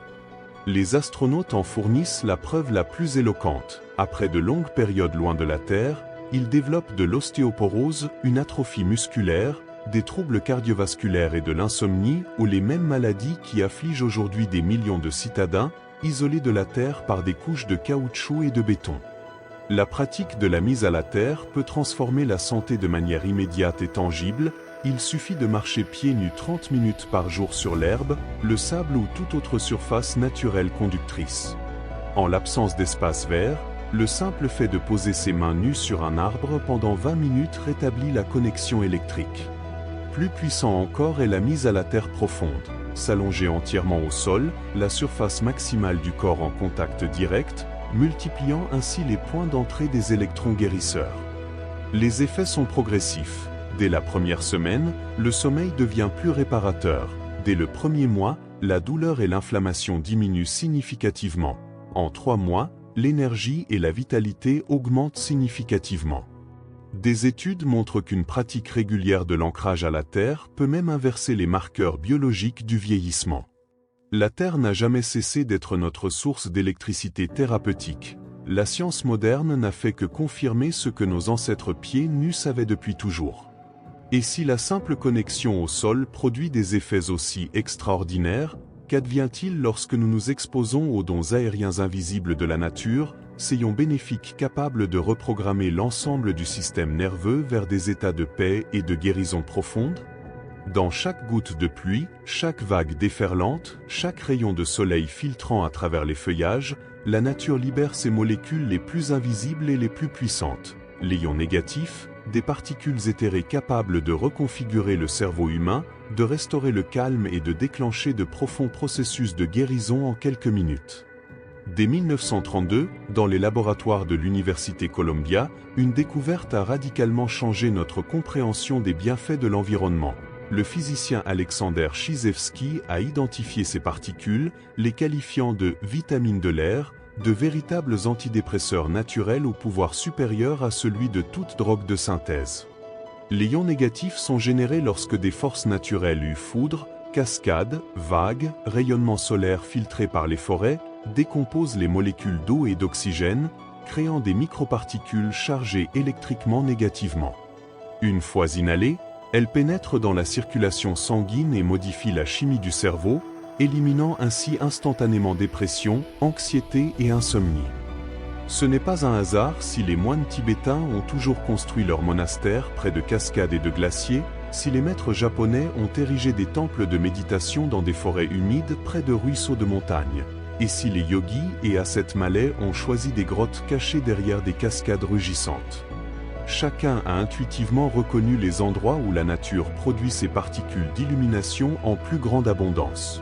Speaker 1: Les astronautes en fournissent la preuve la plus éloquente. Après de longues périodes loin de la Terre, ils développent de l'ostéoporose, une atrophie musculaire, des troubles cardiovasculaires et de l'insomnie ou les mêmes maladies qui affligent aujourd'hui des millions de citadins, isolés de la Terre par des couches de caoutchouc et de béton. La pratique de la mise à la terre peut transformer la santé de manière immédiate et tangible. Il suffit de marcher pieds nus 30 minutes par jour sur l'herbe, le sable ou toute autre surface naturelle conductrice. En l'absence d'espace vert, le simple fait de poser ses mains nues sur un arbre pendant 20 minutes rétablit la connexion électrique. Plus puissant encore est la mise à la terre profonde. S'allonger entièrement au sol, la surface maximale du corps en contact direct, multipliant ainsi les points d'entrée des électrons guérisseurs. Les effets sont progressifs. Dès la première semaine, le sommeil devient plus réparateur. Dès le premier mois, la douleur et l'inflammation diminuent significativement. En 3 mois, l'énergie et la vitalité augmentent significativement. Des études montrent qu'une pratique régulière de l'ancrage à la terre peut même inverser les marqueurs biologiques du vieillissement. La Terre n'a jamais cessé d'être notre source d'électricité thérapeutique. La science moderne n'a fait que confirmer ce que nos ancêtres pieds nus savaient depuis toujours. Et si la simple connexion au sol produit des effets aussi extraordinaires, qu'advient-il lorsque nous nous exposons aux dons aériens invisibles de la nature, sillons bénéfiques capables de reprogrammer l'ensemble du système nerveux vers des états de paix et de guérison profonde ? Dans chaque goutte de pluie, chaque vague déferlante, chaque rayon de soleil filtrant à travers les feuillages, la nature libère ses molécules les plus invisibles et les plus puissantes. Les ions négatifs, des particules éthérées capables de reconfigurer le cerveau humain, de restaurer le calme et de déclencher de profonds processus de guérison en quelques minutes. Dès 1932, dans les laboratoires de l'Université Columbia, une découverte a radicalement changé notre compréhension des bienfaits de l'environnement. Le physicien Alexander Chizevski a identifié ces particules, les qualifiant de « vitamines de l'air », de véritables antidépresseurs naturels au pouvoir supérieur à celui de toute drogue de synthèse. Les ions négatifs sont générés lorsque des forces naturelles foudre, cascades, vagues, rayonnement solaire filtré par les forêts, décomposent les molécules d'eau et d'oxygène, créant des microparticules chargées électriquement négativement. Une fois inhalées, Elles pénètrent dans la circulation sanguine et modifient la chimie du cerveau, éliminant ainsi instantanément dépression, anxiété et insomnie. Ce n'est pas un hasard si les moines tibétains ont toujours construit leurs monastères près de cascades et de glaciers, si les maîtres japonais ont érigé des temples de méditation dans des forêts humides près de ruisseaux de montagne, et si les yogis et ascètes malais ont choisi des grottes cachées derrière des cascades rugissantes. Chacun a intuitivement reconnu les endroits où la nature produit ses particules d'illumination en plus grande abondance.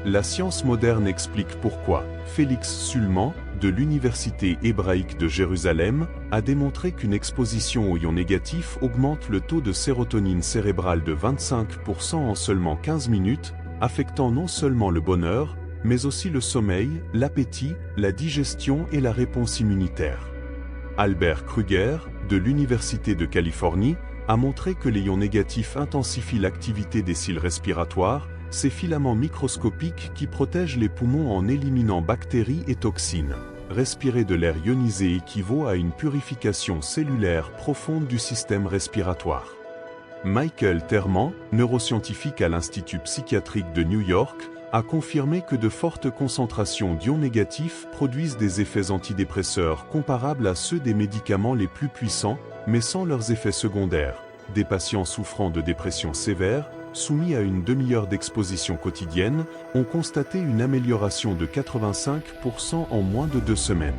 Speaker 1: La science moderne explique pourquoi. Félix Sulman, de l'Université hébraïque de Jérusalem, a démontré qu'une exposition aux ions négatifs augmente le taux de sérotonine cérébrale de 25% en seulement 15 minutes, affectant non seulement le bonheur, mais aussi le sommeil, l'appétit, la digestion et la réponse immunitaire. Albert Kruger, de l'Université de Californie, a montré que les ions négatifs intensifient l'activité des cils respiratoires, ces filaments microscopiques qui protègent les poumons en éliminant bactéries et toxines. Respirer de l'air ionisé équivaut à une purification cellulaire profonde du système respiratoire. Michael Terman, neuroscientifique à l'Institut psychiatrique de New York, a confirmé que de fortes concentrations d'ions négatifs produisent des effets antidépresseurs comparables à ceux des médicaments les plus puissants, mais sans leurs effets secondaires. Des patients souffrant de dépression sévère, soumis à une demi-heure d'exposition quotidienne, ont constaté une amélioration de 85% en moins de 2 semaines.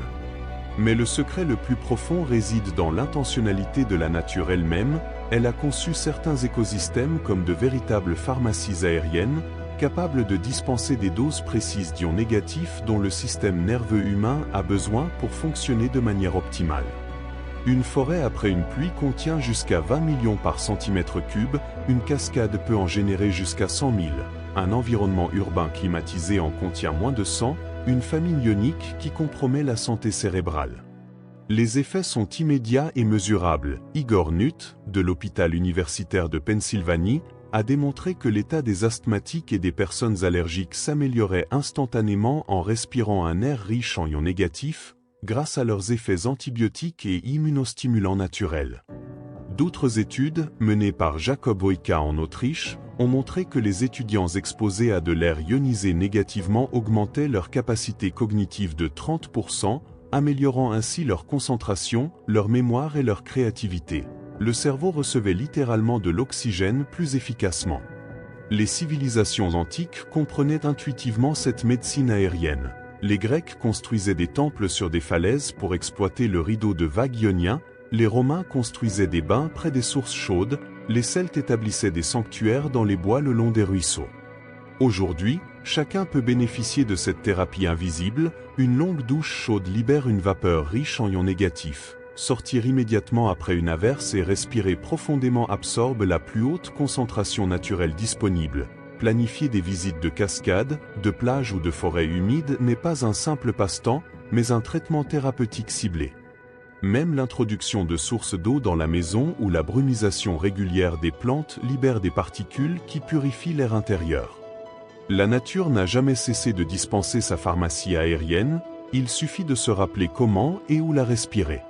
Speaker 1: Mais le secret le plus profond réside dans l'intentionnalité de la nature elle-même. Elle a conçu certains écosystèmes comme de véritables pharmacies aériennes, capables de dispenser des doses précises d'ions négatifs dont le système nerveux humain a besoin pour fonctionner de manière optimale. Une forêt après une pluie contient jusqu'à 20 millions par centimètre cube, une cascade peut en générer jusqu'à 100 000. Un environnement urbain climatisé en contient moins de 100, une famine ionique qui compromet la santé cérébrale. Les effets sont immédiats et mesurables. Igor Nutt, de l'hôpital universitaire de Pennsylvanie, a démontré que l'état des asthmatiques et des personnes allergiques s'améliorait instantanément en respirant un air riche en ions négatifs, grâce à leurs effets antibiotiques et immunostimulants naturels. D'autres études, menées par Jakob Wojka en Autriche, ont montré que les étudiants exposés à de l'air ionisé négativement augmentaient leur capacité cognitive de 30%, améliorant ainsi leur concentration, leur mémoire et leur créativité. Le cerveau recevait littéralement de l'oxygène plus efficacement. Les civilisations antiques comprenaient intuitivement cette médecine aérienne. Les Grecs construisaient des temples sur des falaises pour exploiter le rideau de vagues ionien, les Romains construisaient des bains près des sources chaudes, les Celtes établissaient des sanctuaires dans les bois le long des ruisseaux. Aujourd'hui, chacun peut bénéficier de cette thérapie invisible. Une longue douche chaude libère une vapeur riche en ions négatifs. Sortir immédiatement après une averse et respirer profondément absorbe la plus haute concentration naturelle disponible. Planifier des visites de cascades, de plages ou de forêts humides n'est pas un simple passe-temps, mais un traitement thérapeutique ciblé. Même l'introduction de sources d'eau dans la maison ou la brumisation régulière des plantes libère des particules qui purifient l'air intérieur. La nature n'a jamais cessé de dispenser sa pharmacie aérienne, il suffit de se rappeler comment et où la respirer.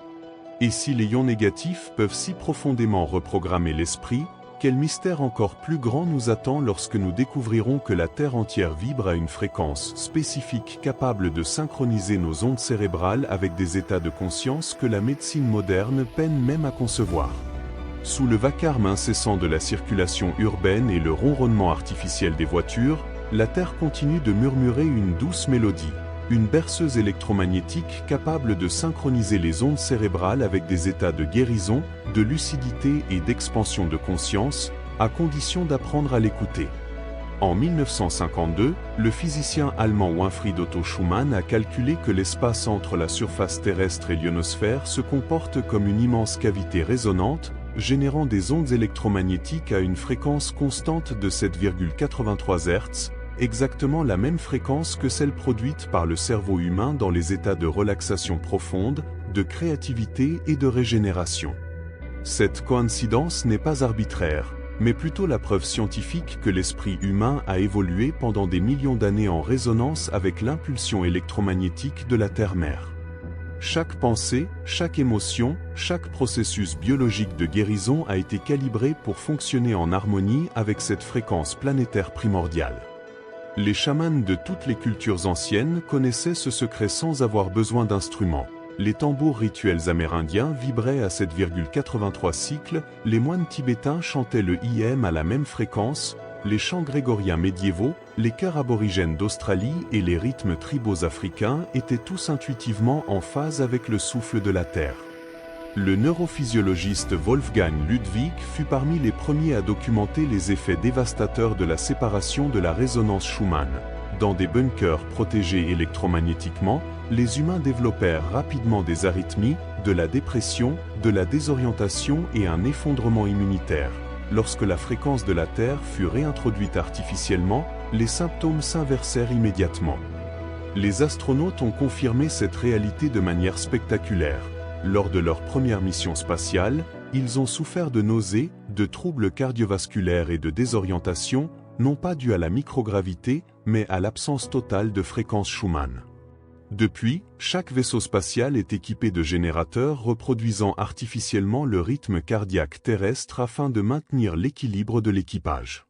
Speaker 1: Et si les ions négatifs peuvent si profondément reprogrammer l'esprit, quel mystère encore plus grand nous attend lorsque nous découvrirons que la Terre entière vibre à une fréquence spécifique capable de synchroniser nos ondes cérébrales avec des états de conscience que la médecine moderne peine même à concevoir. Sous le vacarme incessant de la circulation urbaine et le ronronnement artificiel des voitures, la Terre continue de murmurer une douce mélodie. Une berceuse électromagnétique capable de synchroniser les ondes cérébrales avec des états de guérison, de lucidité et d'expansion de conscience, à condition d'apprendre à l'écouter. En 1952, le physicien allemand Winfried Otto Schumann a calculé que l'espace entre la surface terrestre et l'ionosphère se comporte comme une immense cavité résonante, générant des ondes électromagnétiques à une fréquence constante de 7,83 Hz, exactement la même fréquence que celle produite par le cerveau humain dans les états de relaxation profonde, de créativité et de régénération. Cette coïncidence n'est pas arbitraire, mais plutôt la preuve scientifique que l'esprit humain a évolué pendant des millions d'années en résonance avec l'impulsion électromagnétique de la Terre-Mère. Chaque pensée, chaque émotion, chaque processus biologique de guérison a été calibré pour fonctionner en harmonie avec cette fréquence planétaire primordiale. Les chamans de toutes les cultures anciennes connaissaient ce secret sans avoir besoin d'instruments. Les tambours rituels amérindiens vibraient à 7,83 cycles, les moines tibétains chantaient le IM à la même fréquence, les chants grégoriens médiévaux, les chœurs aborigènes d'Australie et les rythmes tribaux africains étaient tous intuitivement en phase avec le souffle de la Terre. Le neurophysiologiste Wolfgang Ludwig fut parmi les premiers à documenter les effets dévastateurs de la séparation de la résonance Schumann. Dans des bunkers protégés électromagnétiquement, les humains développèrent rapidement des arythmies, de la dépression, de la désorientation et un effondrement immunitaire. Lorsque la fréquence de la Terre fut réintroduite artificiellement, les symptômes s'inversèrent immédiatement. Les astronautes ont confirmé cette réalité de manière spectaculaire. Lors de leur première mission spatiale, ils ont souffert de nausées, de troubles cardiovasculaires et de désorientation, non pas dus à la microgravité, mais à l'absence totale de fréquence Schumann. Depuis, chaque vaisseau spatial est équipé de générateurs reproduisant artificiellement le rythme cardiaque terrestre afin de maintenir l'équilibre de l'équipage.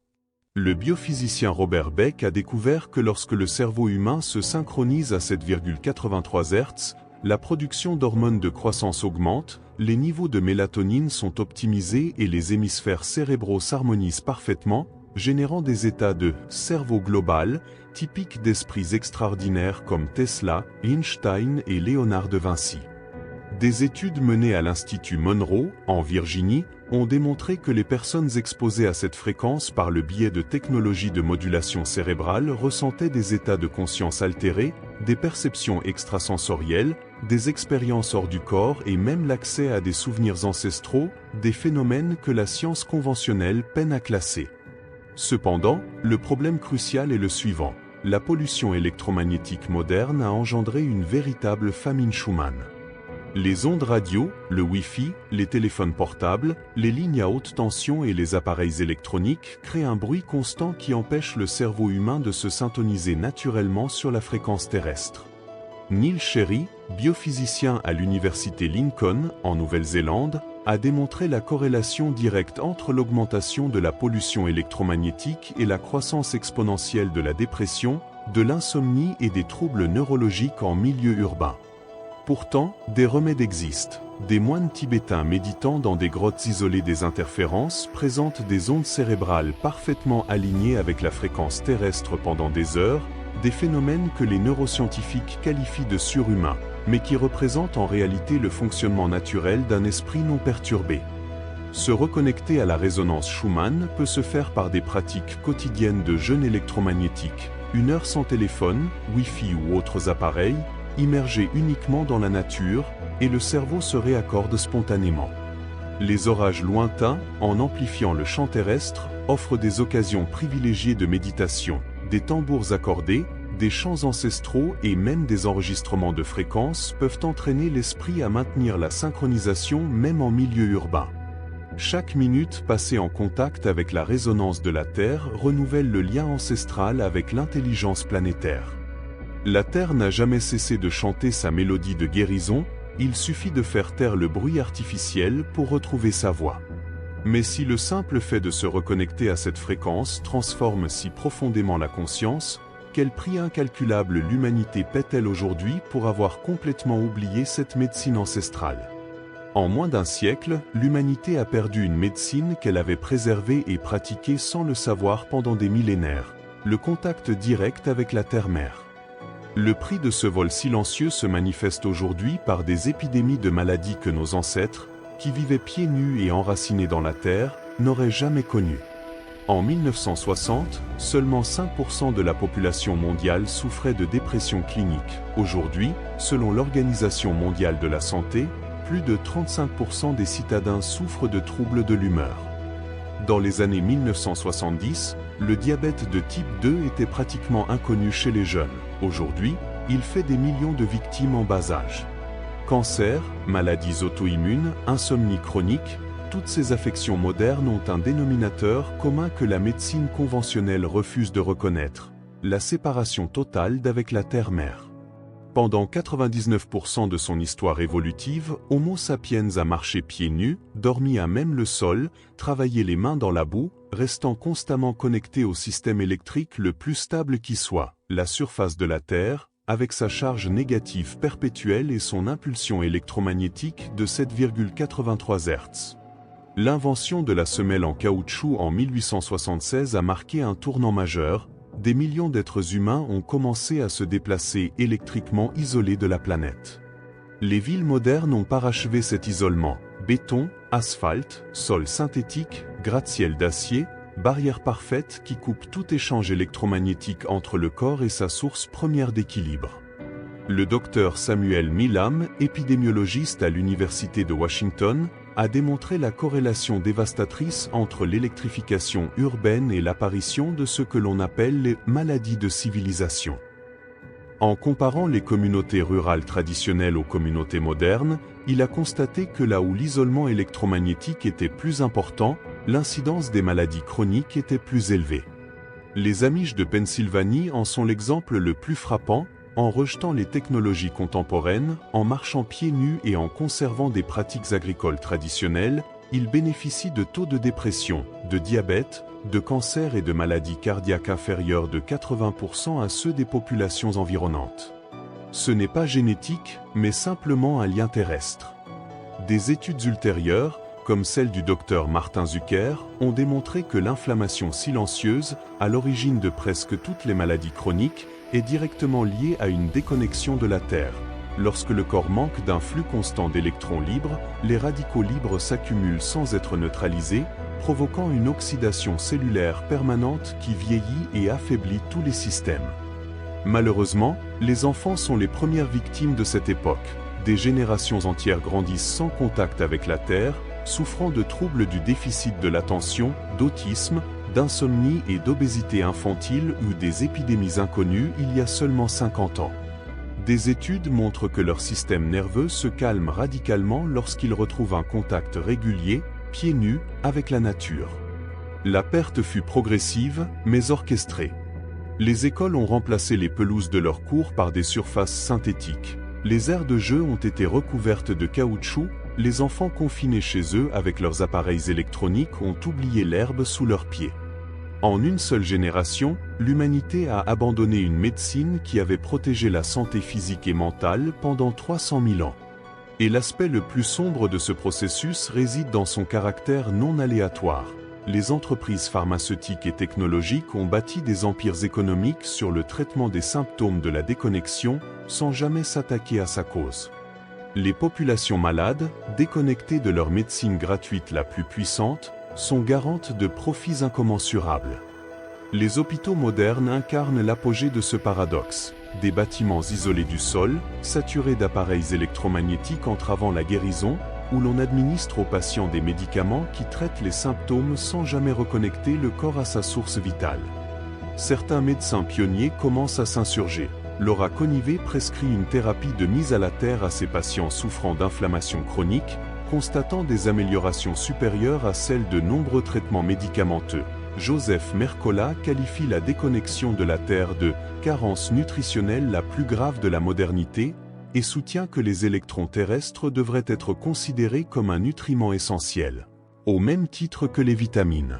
Speaker 1: Le biophysicien Robert Beck a découvert que lorsque le cerveau humain se synchronise à 7,83 Hz, la production d'hormones de croissance augmente, les niveaux de mélatonine sont optimisés et les hémisphères cérébraux s'harmonisent parfaitement, générant des états de « cerveau global » typiques d'esprits extraordinaires comme Tesla, Einstein et Léonard de Vinci. Des études menées à l'Institut Monroe, en Virginie, ont démontré que les personnes exposées à cette fréquence par le biais de technologies de modulation cérébrale ressentaient des états de conscience altérés, des perceptions extrasensorielles, des expériences hors du corps et même l'accès à des souvenirs ancestraux, des phénomènes que la science conventionnelle peine à classer. Cependant, le problème crucial est le suivant. La pollution électromagnétique moderne a engendré une véritable famine Schumann. Les ondes radio, le Wi-Fi, les téléphones portables, les lignes à haute tension et les appareils électroniques créent un bruit constant qui empêche le cerveau humain de se syntoniser naturellement sur la fréquence terrestre. Neil Sherry, biophysicien à l'université Lincoln, en Nouvelle-Zélande, a démontré la corrélation directe entre l'augmentation de la pollution électromagnétique et la croissance exponentielle de la dépression, de l'insomnie et des troubles neurologiques en milieu urbain. Pourtant, des remèdes existent. Des moines tibétains méditant dans des grottes isolées des interférences présentent des ondes cérébrales parfaitement alignées avec la fréquence terrestre pendant des heures, des phénomènes que les neuroscientifiques qualifient de surhumains, mais qui représentent en réalité le fonctionnement naturel d'un esprit non perturbé. Se reconnecter à la résonance Schumann peut se faire par des pratiques quotidiennes de jeûne électromagnétique, 1 heure sans téléphone, Wi-Fi ou autres appareils, immergé uniquement dans la nature, et le cerveau se réaccorde spontanément. Les orages lointains, en amplifiant le chant terrestre, offrent des occasions privilégiées de méditation, des tambours accordés, des chants ancestraux et même des enregistrements de fréquences peuvent entraîner l'esprit à maintenir la synchronisation même en milieu urbain. Chaque minute passée en contact avec la résonance de la Terre renouvelle le lien ancestral avec l'intelligence planétaire. La Terre n'a jamais cessé de chanter sa mélodie de guérison, il suffit de faire taire le bruit artificiel pour retrouver sa voix. Mais si le simple fait de se reconnecter à cette fréquence transforme si profondément la conscience, quel prix incalculable l'humanité paie-t-elle aujourd'hui pour avoir complètement oublié cette médecine ancestrale? En moins d'un siècle, l'humanité a perdu une médecine qu'elle avait préservée et pratiquée sans le savoir pendant des millénaires, le contact direct avec la terre-mère. Le prix de ce vol silencieux se manifeste aujourd'hui par des épidémies de maladies que nos ancêtres, qui vivaient pieds nus et enracinés dans la terre, n'auraient jamais connues. En 1960, seulement 5% de la population mondiale souffrait de dépression clinique. Aujourd'hui, selon l'Organisation mondiale de la santé, plus de 35% des citadins souffrent de troubles de l'humeur. Dans les années 1970, le diabète de type 2 était pratiquement inconnu chez les jeunes. Aujourd'hui, il fait des millions de victimes en bas âge. Cancer, maladies auto-immunes, insomnie chronique, toutes ces affections modernes ont un dénominateur commun que la médecine conventionnelle refuse de reconnaître, la séparation totale d'avec la terre-mère. Pendant 99% de son histoire évolutive, Homo sapiens a marché pieds nus, dormi à même le sol, travaillé les mains dans la boue, restant constamment connecté au système électrique le plus stable qui soit, la surface de la Terre, avec sa charge négative perpétuelle et son impulsion électromagnétique de 7,83 Hz. L'invention de la semelle en caoutchouc en 1876 a marqué un tournant majeur. Des millions d'êtres humains ont commencé à se déplacer électriquement isolés de la planète. Les villes modernes ont parachevé cet isolement. Béton, asphalte, sol synthétique, gratte-ciel d'acier, barrière parfaite qui coupe tout échange électromagnétique entre le corps et sa source première d'équilibre. Le docteur Samuel Milam, épidémiologiste à l'Université de Washington, a démontré la corrélation dévastatrice entre l'électrification urbaine et l'apparition de ce que l'on appelle les maladies de civilisation. En comparant les communautés rurales traditionnelles aux communautés modernes, il a constaté que là où l'isolement électromagnétique était plus important, l'incidence des maladies chroniques était plus élevée. Les Amish de Pennsylvanie en sont l'exemple le plus frappant. En rejetant les technologies contemporaines, en marchant pieds nus et en conservant des pratiques agricoles traditionnelles, ils bénéficient de taux de dépression, de diabète, de cancer et de maladies cardiaques inférieurs de 80% à ceux des populations environnantes. Ce n'est pas génétique, mais simplement un lien terrestre. Des études ultérieures, comme celle du docteur Martin Zucker, ont démontré que l'inflammation silencieuse, à l'origine de presque toutes les maladies chroniques, est directement liée à une déconnexion de la Terre. Lorsque le corps manque d'un flux constant d'électrons libres, les radicaux libres s'accumulent sans être neutralisés, provoquant une oxydation cellulaire permanente qui vieillit et affaiblit tous les systèmes. Malheureusement, les enfants sont les premières victimes de cette époque. Des générations entières grandissent sans contact avec la Terre, souffrant de troubles du déficit de l'attention, d'autisme, d'insomnie et d'obésité infantile ou des épidémies inconnues il y a seulement 50 ans. Des études montrent que leur système nerveux se calme radicalement lorsqu'ils retrouvent un contact régulier, pieds nus, avec la nature. La perte fut progressive, mais orchestrée. Les écoles ont remplacé les pelouses de leurs cours par des surfaces synthétiques. Les aires de jeu ont été recouvertes de caoutchouc. Les enfants confinés chez eux avec leurs appareils électroniques ont oublié l'herbe sous leurs pieds. En une seule génération, l'humanité a abandonné une médecine qui avait protégé la santé physique et mentale pendant 300 000 ans. Et l'aspect le plus sombre de ce processus réside dans son caractère non aléatoire. Les entreprises pharmaceutiques et technologiques ont bâti des empires économiques sur le traitement des symptômes de la déconnexion sans jamais s'attaquer à sa cause. Les populations malades, déconnectées de leur médecine gratuite la plus puissante, sont garantes de profits incommensurables. Les hôpitaux modernes incarnent l'apogée de ce paradoxe. Des bâtiments isolés du sol, saturés d'appareils électromagnétiques entravant la guérison, où l'on administre aux patients des médicaments qui traitent les symptômes sans jamais reconnecter le corps à sa source vitale. Certains médecins pionniers commencent à s'insurger. Laura Conivé prescrit une thérapie de mise à la terre à ses patients souffrant d'inflammation chronique, constatant des améliorations supérieures à celles de nombreux traitements médicamenteux. Joseph Mercola qualifie la déconnexion de la Terre de « carence nutritionnelle la plus grave de la modernité » et soutient que les électrons terrestres devraient être considérés comme un nutriment essentiel, au même titre que les vitamines.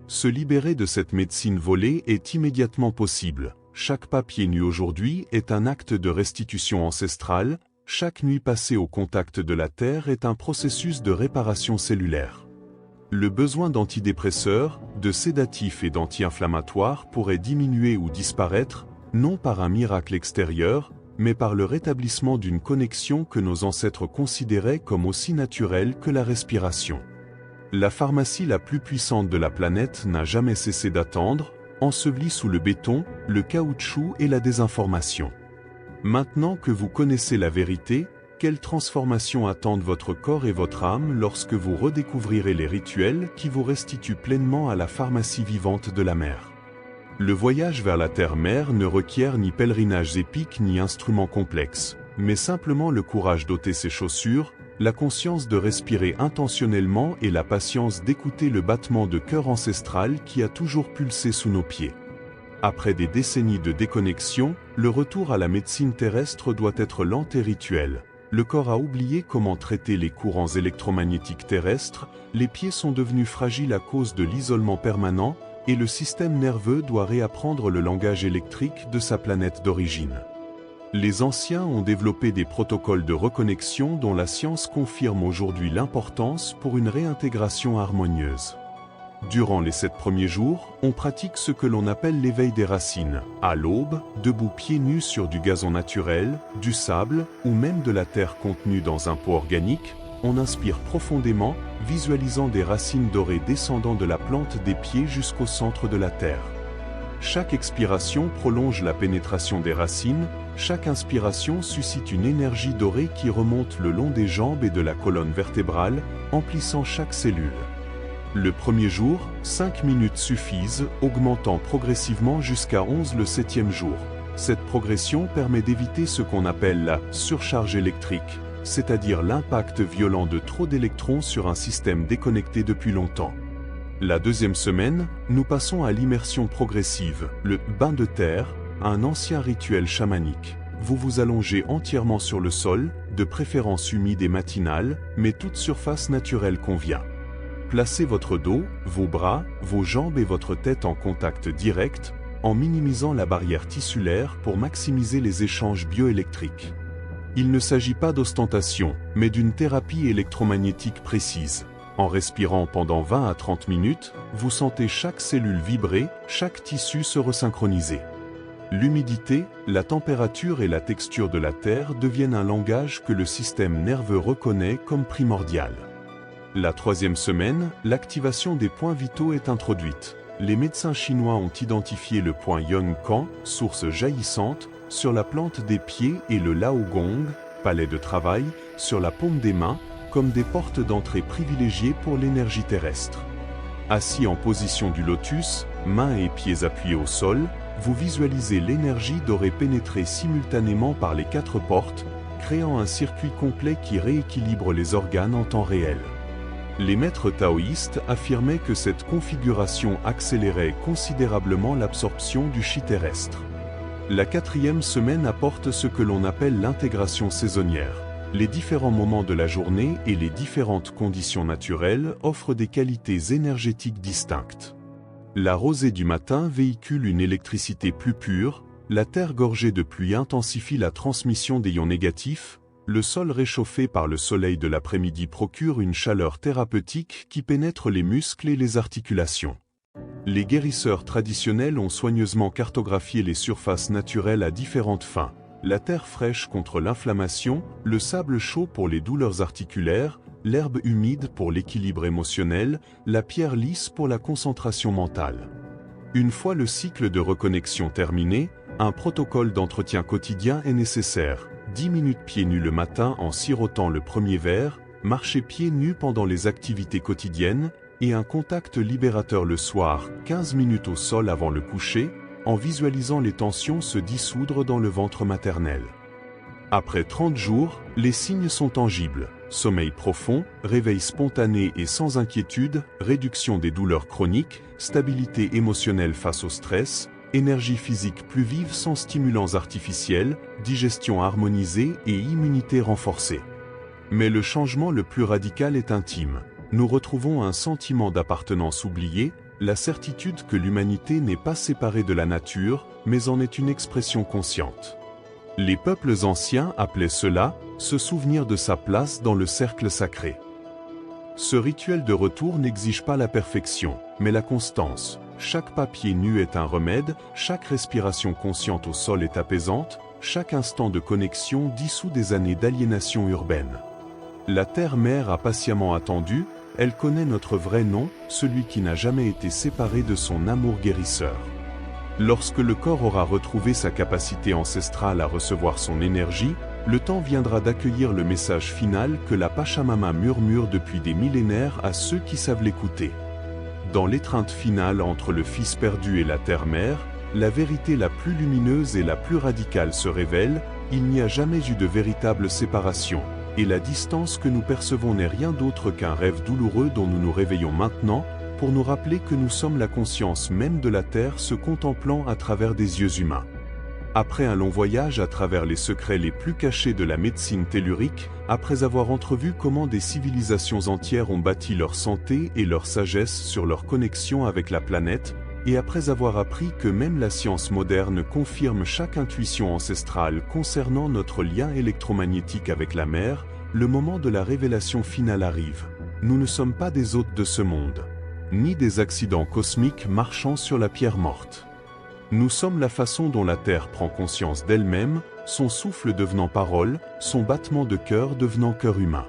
Speaker 1: Se libérer de cette médecine volée est immédiatement possible. Chaque pas pieds nus aujourd'hui est un acte de restitution ancestrale. Chaque nuit passée au contact de la Terre est un processus de réparation cellulaire. Le besoin d'antidépresseurs, de sédatifs et d'anti-inflammatoires pourrait diminuer ou disparaître, non par un miracle extérieur, mais par le rétablissement d'une connexion que nos ancêtres considéraient comme aussi naturelle que la respiration. La pharmacie la plus puissante de la planète n'a jamais cessé d'attendre, ensevelie sous le béton, le caoutchouc et la désinformation. Maintenant que vous connaissez la vérité, quelle transformation attendent votre corps et votre âme lorsque vous redécouvrirez les rituels qui vous restituent pleinement à la pharmacie vivante de la mer. Le voyage vers la terre-mère ne requiert ni pèlerinages épiques ni instruments complexes, mais simplement le courage d'ôter ses chaussures, la conscience de respirer intentionnellement et la patience d'écouter le battement de cœur ancestral qui a toujours pulsé sous nos pieds. Après des décennies de déconnexion, le retour à la médecine terrestre doit être lent et rituel. Le corps a oublié comment traiter les courants électromagnétiques terrestres, les pieds sont devenus fragiles à cause de l'isolement permanent, et le système nerveux doit réapprendre le langage électrique de sa planète d'origine. Les anciens ont développé des protocoles de reconnexion dont la science confirme aujourd'hui l'importance pour une réintégration harmonieuse. Durant les 7 premiers jours, on pratique ce que l'on appelle l'éveil des racines. À l'aube, debout pieds nus sur du gazon naturel, du sable ou même de la terre contenue dans un pot organique, on inspire profondément, visualisant des racines dorées descendant de la plante des pieds jusqu'au centre de la terre. Chaque expiration prolonge la pénétration des racines, chaque inspiration suscite une énergie dorée qui remonte le long des jambes et de la colonne vertébrale, emplissant chaque cellule. Le premier jour, 5 minutes suffisent, augmentant progressivement jusqu'à 11 le 7e jour. Cette progression permet d'éviter ce qu'on appelle la surcharge électrique, c'est-à-dire l'impact violent de trop d'électrons sur un système déconnecté depuis longtemps. La deuxième semaine, nous passons à l'immersion progressive, le bain de terre, un ancien rituel chamanique. Vous vous allongez entièrement sur le sol, de préférence humide et matinal, mais toute surface naturelle convient. Placez votre dos, vos bras, vos jambes et votre tête en contact direct, en minimisant la barrière tissulaire pour maximiser les échanges bioélectriques. Il ne s'agit pas d'ostentation, mais d'une thérapie électromagnétique précise. En respirant pendant 20 à 30 minutes, vous sentez chaque cellule vibrer, chaque tissu se resynchroniser. L'humidité, la température et la texture de la terre deviennent un langage que le système nerveux reconnaît comme primordial. La troisième semaine, l'activation des points vitaux est introduite. Les médecins chinois ont identifié le point Yongquan, source jaillissante, sur la plante des pieds et le Laogong, palais de travail, sur la paume des mains, comme des portes d'entrée privilégiées pour l'énergie terrestre. Assis en position du lotus, mains et pieds appuyés au sol, vous visualisez l'énergie dorée pénétrer simultanément par les 4 portes, créant un circuit complet qui rééquilibre les organes en temps réel. Les maîtres taoïstes affirmaient que cette configuration accélérait considérablement l'absorption du chi terrestre. La 4e semaine apporte ce que l'on appelle l'intégration saisonnière. Les différents moments de la journée et les différentes conditions naturelles offrent des qualités énergétiques distinctes. La rosée du matin véhicule une électricité plus pure, la terre gorgée de pluie intensifie la transmission des ions négatifs, le sol réchauffé par le soleil de l'après-midi procure une chaleur thérapeutique qui pénètre les muscles et les articulations. Les guérisseurs traditionnels ont soigneusement cartographié les surfaces naturelles à différentes fins. La terre fraîche contre l'inflammation, le sable chaud pour les douleurs articulaires, l'herbe humide pour l'équilibre émotionnel, la pierre lisse pour la concentration mentale. Une fois le cycle de reconnexion terminé, un protocole d'entretien quotidien est nécessaire. 10 minutes pieds nus le matin en sirotant le premier verre, marcher pieds nus pendant les activités quotidiennes, et un contact libérateur le soir, 15 minutes au sol avant le coucher, en visualisant les tensions se dissoudre dans le ventre maternel. Après 30 jours, les signes sont tangibles. Sommeil profond, réveil spontané et sans inquiétude, réduction des douleurs chroniques, stabilité émotionnelle face au stress, énergie physique plus vive sans stimulants artificiels, digestion harmonisée et immunité renforcée. Mais le changement le plus radical est intime. Nous retrouvons un sentiment d'appartenance oublié, la certitude que l'humanité n'est pas séparée de la nature, mais en est une expression consciente. Les peuples anciens appelaient cela « se souvenir de sa place dans le cercle sacré ». Ce rituel de retour n'exige pas la perfection, mais la constance. Chaque pas pied nu est un remède, chaque respiration consciente au sol est apaisante, chaque instant de connexion dissout des années d'aliénation urbaine. La Terre-Mère a patiemment attendu, elle connaît notre vrai nom, celui qui n'a jamais été séparé de son amour guérisseur. Lorsque le corps aura retrouvé sa capacité ancestrale à recevoir son énergie, le temps viendra d'accueillir le message final que la Pachamama murmure depuis des millénaires à ceux qui savent l'écouter. Dans l'étreinte finale entre le Fils perdu et la Terre-Mère, la vérité la plus lumineuse et la plus radicale se révèle, il n'y a jamais eu de véritable séparation, et la distance que nous percevons n'est rien d'autre qu'un rêve douloureux dont nous nous réveillons maintenant, pour nous rappeler que nous sommes la conscience même de la Terre se contemplant à travers des yeux humains. Après un long voyage à travers les secrets les plus cachés de la médecine tellurique, après avoir entrevu comment des civilisations entières ont bâti leur santé et leur sagesse sur leur connexion avec la planète, et après avoir appris que même la science moderne confirme chaque intuition ancestrale concernant notre lien électromagnétique avec la mer, le moment de la révélation finale arrive. Nous ne sommes pas des hôtes de ce monde, ni des accidents cosmiques marchant sur la pierre morte. Nous sommes la façon dont la Terre prend conscience d'elle-même, son souffle devenant parole, son battement de cœur devenant cœur humain.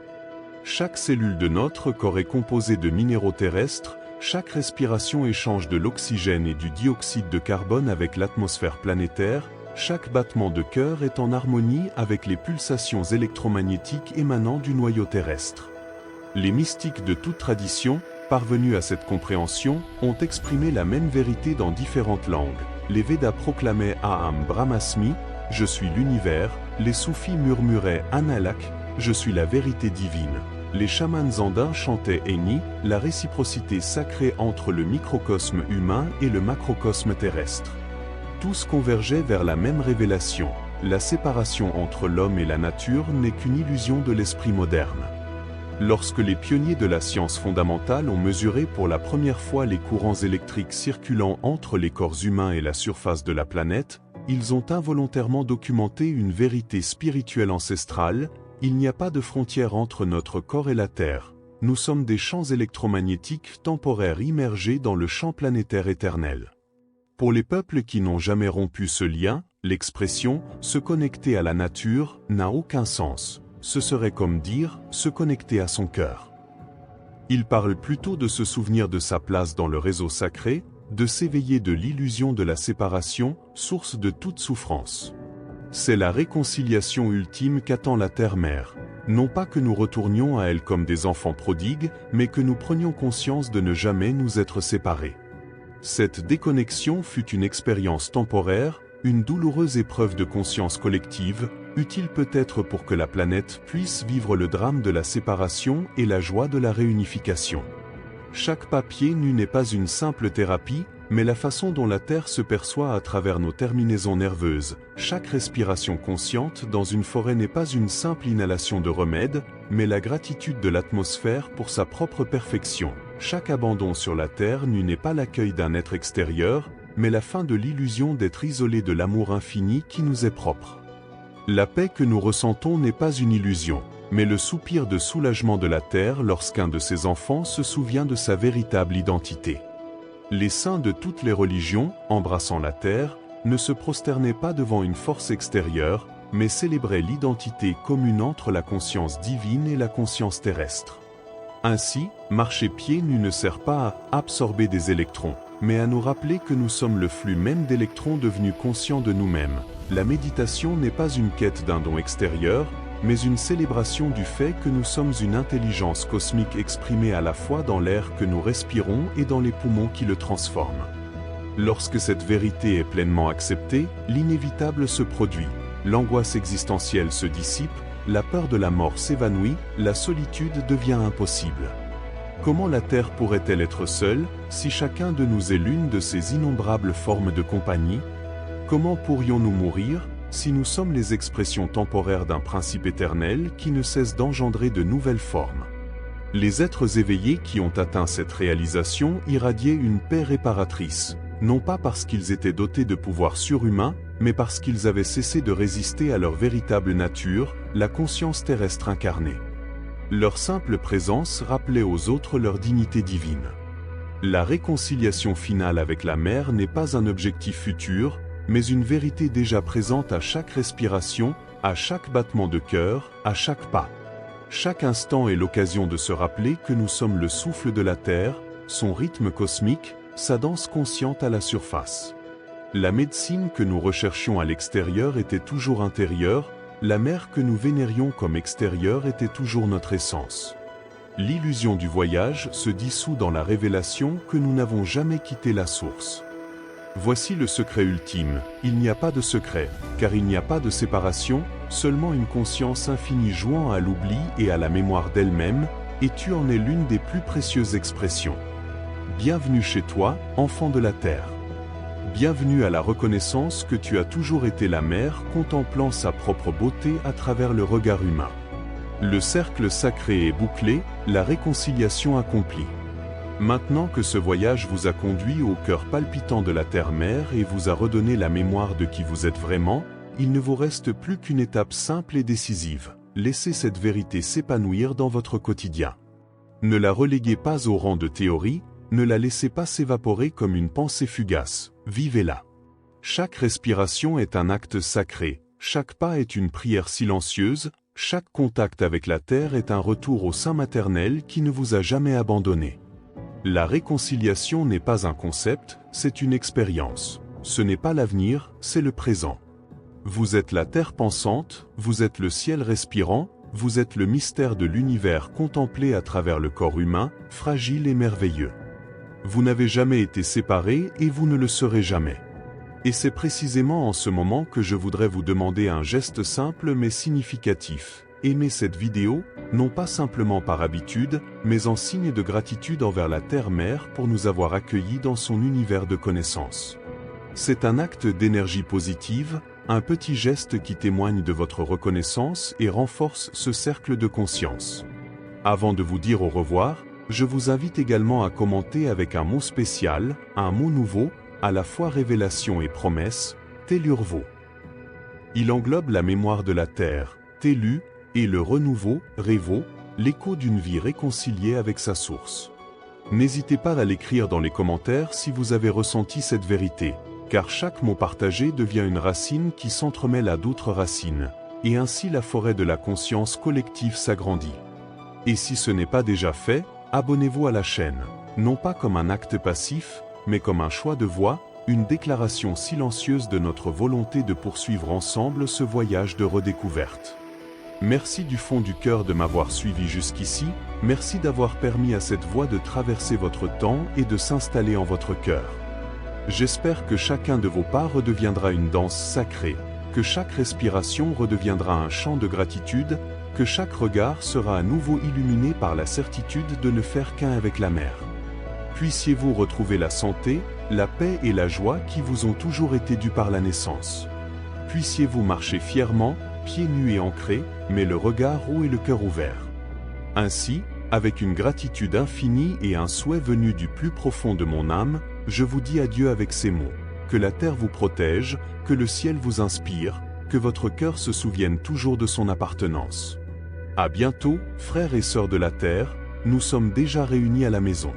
Speaker 1: Chaque cellule de notre corps est composée de minéraux terrestres, chaque respiration échange de l'oxygène et du dioxyde de carbone avec l'atmosphère planétaire, chaque battement de cœur est en harmonie avec les pulsations électromagnétiques émanant du noyau terrestre. Les mystiques de toute tradition, parvenus à cette compréhension, ont exprimé la même vérité dans différentes langues. Les Védas proclamaient Aham Brahmasmi, je suis l'univers, les soufis murmuraient Analak, je suis la vérité divine. Les chamans andins chantaient Eni, la réciprocité sacrée entre le microcosme humain et le macrocosme terrestre. Tous convergeaient vers la même révélation. La séparation entre l'homme et la nature n'est qu'une illusion de l'esprit moderne. Lorsque les pionniers de la science fondamentale ont mesuré pour la première fois les courants électriques circulant entre les corps humains et la surface de la planète, ils ont involontairement documenté une vérité spirituelle ancestrale: il n'y a pas de frontière entre notre corps et la Terre. Nous sommes des champs électromagnétiques temporaires immergés dans le champ planétaire éternel. Pour les peuples qui n'ont jamais rompu ce lien, l'expression « se connecter à la nature » n'a aucun sens. Ce serait comme dire « se connecter à son cœur ». Il parle plutôt de se souvenir de sa place dans le réseau sacré, de s'éveiller de l'illusion de la séparation, source de toute souffrance. C'est la réconciliation ultime qu'attend la Terre-Mère. Non pas que nous retournions à elle comme des enfants prodigues, mais que nous prenions conscience de ne jamais nous être séparés. Cette déconnexion fut une expérience temporaire, une douloureuse épreuve de conscience collective, utile peut-être pour que la planète puisse vivre le drame de la séparation et la joie de la réunification. Chaque pas pieds nus n'est pas une simple thérapie, mais la façon dont la Terre se perçoit à travers nos terminaisons nerveuses. Chaque respiration consciente dans une forêt n'est pas une simple inhalation de remède, mais la gratitude de l'atmosphère pour sa propre perfection. Chaque abandon sur la Terre nue n'est pas l'accueil d'un être extérieur, mais la fin de l'illusion d'être isolé de l'amour infini qui nous est propre. La paix que nous ressentons n'est pas une illusion, mais le soupir de soulagement de la Terre lorsqu'un de ses enfants se souvient de sa véritable identité. Les saints de toutes les religions, embrassant la Terre, ne se prosternaient pas devant une force extérieure, mais célébraient l'identité commune entre la conscience divine et la conscience terrestre. Ainsi, marcher pieds nus ne sert pas à absorber des électrons, mais à nous rappeler que nous sommes le flux même d'électrons devenus conscients de nous-mêmes. La méditation n'est pas une quête d'un don extérieur, mais une célébration du fait que nous sommes une intelligence cosmique exprimée à la fois dans l'air que nous respirons et dans les poumons qui le transforment. Lorsque cette vérité est pleinement acceptée, l'inévitable se produit. L'angoisse existentielle se dissipe, la peur de la mort s'évanouit, la solitude devient impossible. Comment la Terre pourrait-elle être seule, si chacun de nous est l'une de ces innombrables formes de compagnie? Comment pourrions-nous mourir, si nous sommes les expressions temporaires d'un principe éternel qui ne cesse d'engendrer de nouvelles formes? Les êtres éveillés qui ont atteint cette réalisation irradiaient une paix réparatrice, non pas parce qu'ils étaient dotés de pouvoirs surhumains, mais parce qu'ils avaient cessé de résister à leur véritable nature, la conscience terrestre incarnée. Leur simple présence rappelait aux autres leur dignité divine. La réconciliation finale avec la mer n'est pas un objectif futur, mais une vérité déjà présente à chaque respiration, à chaque battement de cœur, à chaque pas. Chaque instant est l'occasion de se rappeler que nous sommes le souffle de la Terre, son rythme cosmique, sa danse consciente à la surface. La médecine que nous recherchions à l'extérieur était toujours intérieure, la mer que nous vénérions comme extérieure était toujours notre essence. L'illusion du voyage se dissout dans la révélation que nous n'avons jamais quitté la source. Voici le secret ultime, il n'y a pas de secret, car il n'y a pas de séparation, seulement une conscience infinie jouant à l'oubli et à la mémoire d'elle-même, et tu en es l'une des plus précieuses expressions. Bienvenue chez toi, enfant de la terre. Bienvenue à la reconnaissance que tu as toujours été la mère contemplant sa propre beauté à travers le regard humain. Le cercle sacré est bouclé, la réconciliation accomplie. Maintenant que ce voyage vous a conduit au cœur palpitant de la terre-mère et vous a redonné la mémoire de qui vous êtes vraiment, il ne vous reste plus qu'une étape simple et décisive. Laissez cette vérité s'épanouir dans votre quotidien. Ne la reléguez pas au rang de théorie, ne la laissez pas s'évaporer comme une pensée fugace, vivez-la. Chaque respiration est un acte sacré, chaque pas est une prière silencieuse, chaque contact avec la terre est un retour au sein maternel qui ne vous a jamais abandonné. La réconciliation n'est pas un concept, c'est une expérience. Ce n'est pas l'avenir, c'est le présent. Vous êtes la terre pensante, vous êtes le ciel respirant, vous êtes le mystère de l'univers contemplé à travers le corps humain, fragile et merveilleux. Vous n'avez jamais été séparés et vous ne le serez jamais. Et c'est précisément en ce moment que je voudrais vous demander un geste simple mais significatif. Aimez cette vidéo, non pas simplement par habitude, mais en signe de gratitude envers la Terre-Mère pour nous avoir accueillis dans son univers de connaissances. C'est un acte d'énergie positive, un petit geste qui témoigne de votre reconnaissance et renforce ce cercle de conscience. Avant de vous dire au revoir, je vous invite également à commenter avec un mot spécial, un mot nouveau, à la fois révélation et promesse, Tellurvo. Il englobe la mémoire de la Terre, Tellu, et le renouveau, Revo, l'écho d'une vie réconciliée avec sa source. N'hésitez pas à l'écrire dans les commentaires si vous avez ressenti cette vérité, car chaque mot partagé devient une racine qui s'entremêle à d'autres racines, et ainsi la forêt de la conscience collective s'agrandit. Et si ce n'est pas déjà fait, abonnez-vous à la chaîne, non pas comme un acte passif, mais comme un choix de voix, une déclaration silencieuse de notre volonté de poursuivre ensemble ce voyage de redécouverte. Merci du fond du cœur de m'avoir suivi jusqu'ici, merci d'avoir permis à cette voix de traverser votre temps et de s'installer en votre cœur. J'espère que chacun de vos pas redeviendra une danse sacrée, que chaque respiration redeviendra un chant de gratitude, que chaque regard sera à nouveau illuminé par la certitude de ne faire qu'un avec la mer. Puissiez-vous retrouver la santé, la paix et la joie qui vous ont toujours été dues par la naissance. Puissiez-vous marcher fièrement, pieds nus et ancrés, mais le regard haut et le cœur ouvert. Ainsi, avec une gratitude infinie et un souhait venu du plus profond de mon âme, je vous dis adieu avec ces mots. Que la terre vous protège, que le ciel vous inspire, que votre cœur se souvienne toujours de son appartenance. À bientôt, frères et sœurs de la terre, nous sommes déjà réunis à la maison.